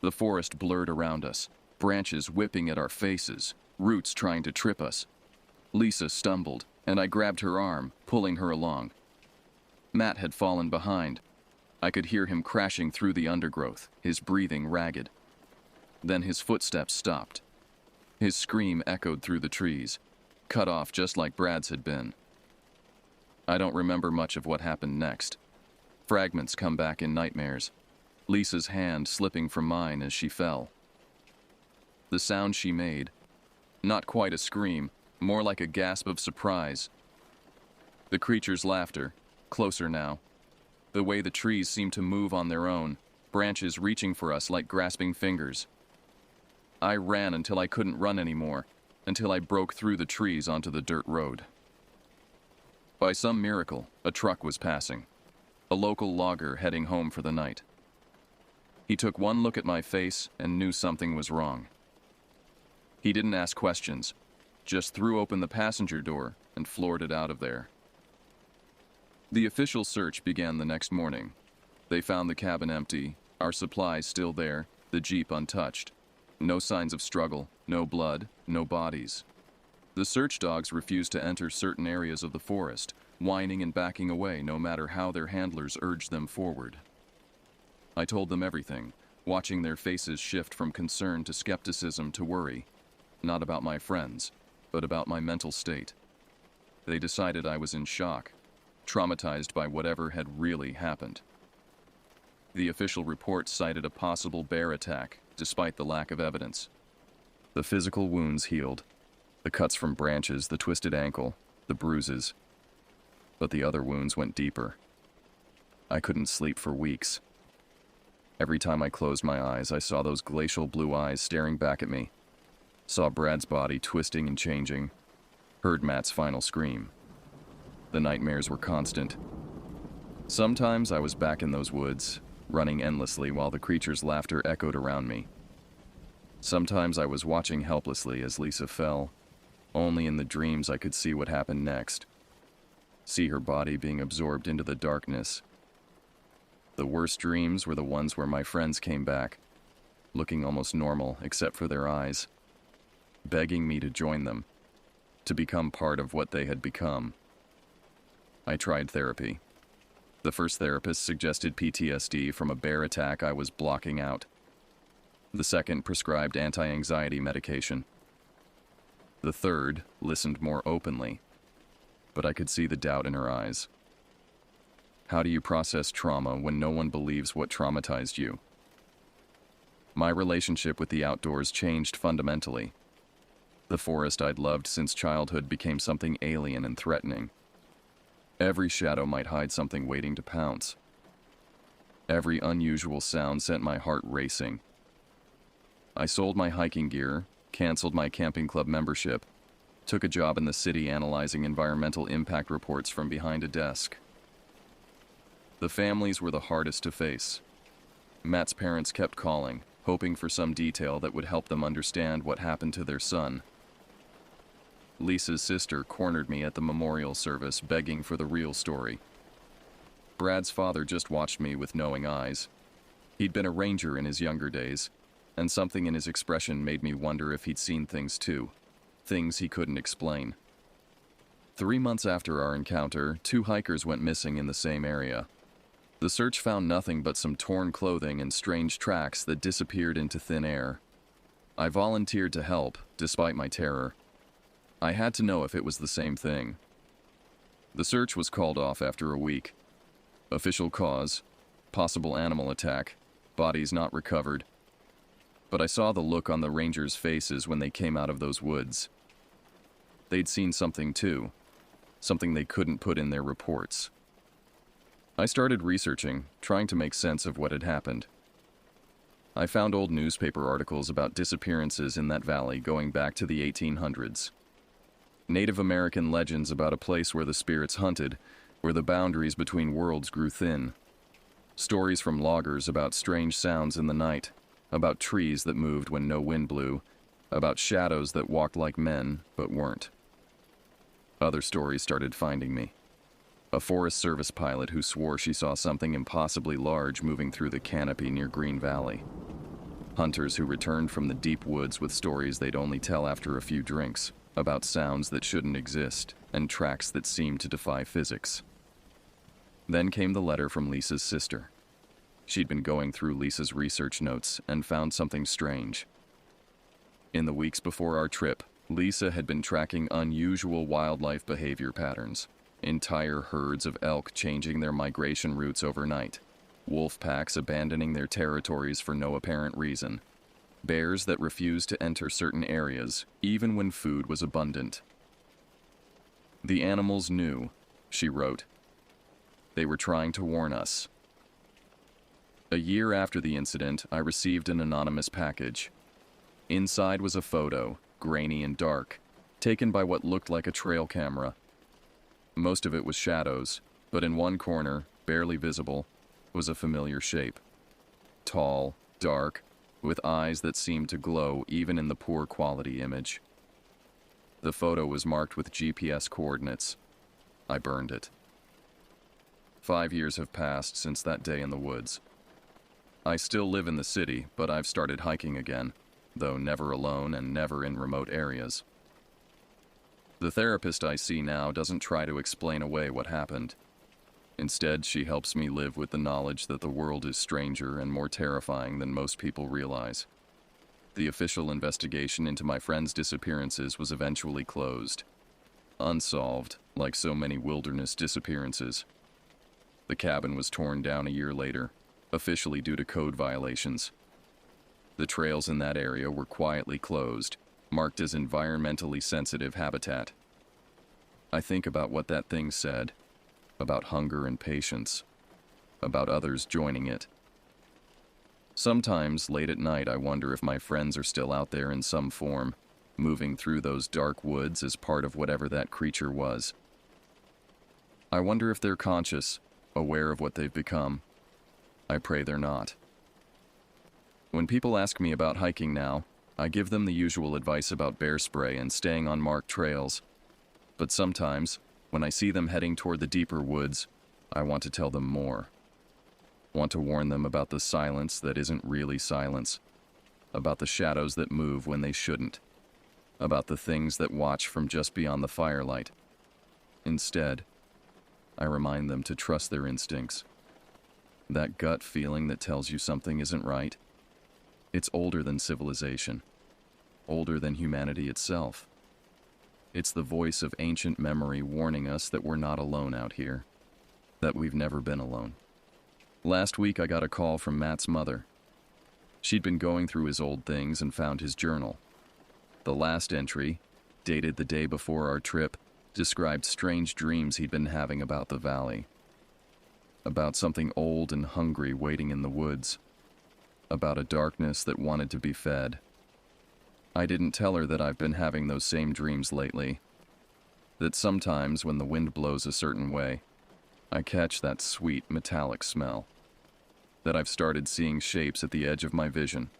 The forest blurred around us, branches whipping at our faces, roots trying to trip us. Lisa stumbled, and I grabbed her arm, pulling her along. Matt had fallen behind. I could hear him crashing through the undergrowth, his breathing ragged. Then his footsteps stopped. His scream echoed through the trees, cut off just like Brad's had been. I don't remember much of what happened next. Fragments come back in nightmares, Lisa's hand slipping from mine as she fell. The sound she made, not quite a scream, more like a gasp of surprise. The creature's laughter, closer now. The way the trees seemed to move on their own, branches reaching for us like grasping fingers. I ran until I couldn't run anymore, until I broke through the trees onto the dirt road. By some miracle, a truck was passing, a local logger heading home for the night. He took one look at my face and knew something was wrong. He didn't ask questions. just threw open the passenger door and floored it out of there. The official search began the next morning. They found the cabin empty, our supplies still there, the Jeep untouched. No signs of struggle, no blood, no bodies. The search dogs refused to enter certain areas of the forest, whining and backing away no matter how their handlers urged them forward. I told them everything, watching their faces shift from concern to skepticism to worry. Not about my friends, but about my mental state. They decided I was in shock, traumatized by whatever had really happened. The official report cited a possible bear attack, despite the lack of evidence. The physical wounds healed, the cuts from branches, the twisted ankle, the bruises. But the other wounds went deeper. I couldn't sleep for weeks. Every time I closed my eyes, I saw those glacial blue eyes staring back at me. Saw Brad's body twisting and changing. Heard Matt's final scream. The nightmares were constant. Sometimes I was back in those woods, running endlessly while the creature's laughter echoed around me. Sometimes I was watching helplessly as Lisa fell. Only in the dreams I could see what happened next. See her body being absorbed into the darkness. The worst dreams were the ones where my friends came back, looking almost normal except for their eyes, begging me to join them, to become part of what they had become. I tried therapy. The first therapist suggested PTSD from a bear attack I was blocking out. The second prescribed anti-anxiety medication. The third listened more openly, but I could see the doubt in her eyes. How do you process trauma when no one believes what traumatized you? My relationship with the outdoors changed fundamentally. The forest I'd loved since childhood became something alien and threatening. Every shadow might hide something waiting to pounce. Every unusual sound sent my heart racing. I sold my hiking gear, canceled my camping club membership, took a job in the city analyzing environmental impact reports from behind a desk. The families were the hardest to face. Matt's parents kept calling, hoping for some detail that would help them understand what happened to their son. Lisa's sister cornered me at the memorial service, begging for the real story. Brad's father just watched me with knowing eyes. He'd been a ranger in his younger days, and something in his expression made me wonder if he'd seen things too, things he couldn't explain. 3 months after our encounter, 2 hikers went missing in the same area. The search found nothing but some torn clothing and strange tracks that disappeared into thin air. I volunteered to help, despite my terror. I had to know if it was the same thing. The search was called off after a week. Official cause: possible animal attack, bodies not recovered. But I saw the look on the rangers' faces when they came out of those woods. They'd seen something too, something they couldn't put in their reports. I started researching, trying to make sense of what had happened. I found old newspaper articles about disappearances in that valley going back to the 1800s. Native American legends about a place where the spirits hunted, where the boundaries between worlds grew thin. Stories from loggers about strange sounds in the night, about trees that moved when no wind blew, about shadows that walked like men but weren't. Other stories started finding me. A Forest Service pilot who swore she saw something impossibly large moving through the canopy near Green Valley. Hunters who returned from the deep woods with stories they'd only tell after a few drinks, about sounds that shouldn't exist and tracks that seemed to defy physics. Then came the letter from Lisa's sister. She'd been going through Lisa's research notes and found something strange. In the weeks before our trip, Lisa had been tracking unusual wildlife behavior patterns. Entire herds of elk changing their migration routes overnight. Wolf packs abandoning their territories for no apparent reason. Bears that refused to enter certain areas, even when food was abundant. The animals knew, she wrote. They were trying to warn us. A year after the incident, I received an anonymous package. Inside was a photo, grainy and dark, taken by what looked like a trail camera. Most of it was shadows, but in one corner, barely visible, was a familiar shape. Tall, dark, with eyes that seemed to glow even in the poor quality image. The photo was marked with GPS coordinates. I burned it. 5 years have passed since that day in the woods. I still live in the city, but I've started hiking again, though never alone and never in remote areas. The therapist I see now doesn't try to explain away what happened. Instead, she helps me live with the knowledge that the world is stranger and more terrifying than most people realize. The official investigation into my friend's disappearances was eventually closed. Unsolved, like so many wilderness disappearances. The cabin was torn down a year later, officially due to code violations. The trails in that area were quietly closed, marked as environmentally sensitive habitat. I think about what that thing said, about hunger and patience, about others joining it. Sometimes, late at night, I wonder if my friends are still out there in some form, moving through those dark woods as part of whatever that creature was. I wonder if they're conscious, aware of what they've become. I pray they're not. When people ask me about hiking now, I give them the usual advice about bear spray and staying on marked trails. But sometimes, when I see them heading toward the deeper woods, I want to tell them more. Want to warn them about the silence that isn't really silence, about the shadows that move when they shouldn't, about the things that watch from just beyond the firelight. Instead, I remind them to trust their instincts. That gut feeling that tells you something isn't right. It's older than civilization, older than humanity itself. It's the voice of ancient memory warning us that we're not alone out here, that we've never been alone. Last week I got a call from Matt's mother. She'd been going through his old things and found his journal. The last entry, dated the day before our trip, described strange dreams he'd been having about the valley. About something old and hungry waiting in the woods. About a darkness that wanted to be fed. I didn't tell her that I've been having those same dreams lately. That sometimes when the wind blows a certain way, I catch that sweet metallic smell. That I've started seeing shapes at the edge of my vision.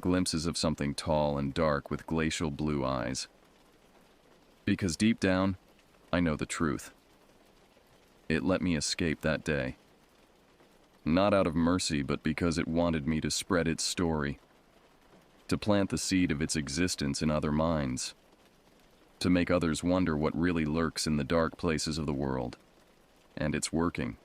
Glimpses of something tall and dark with glacial blue eyes. Because deep down, I know the truth. It let me escape that day. Not out of mercy, but because it wanted me to spread its story. To plant the seed of its existence in other minds. To make others wonder what really lurks in the dark places of the world. And it's working.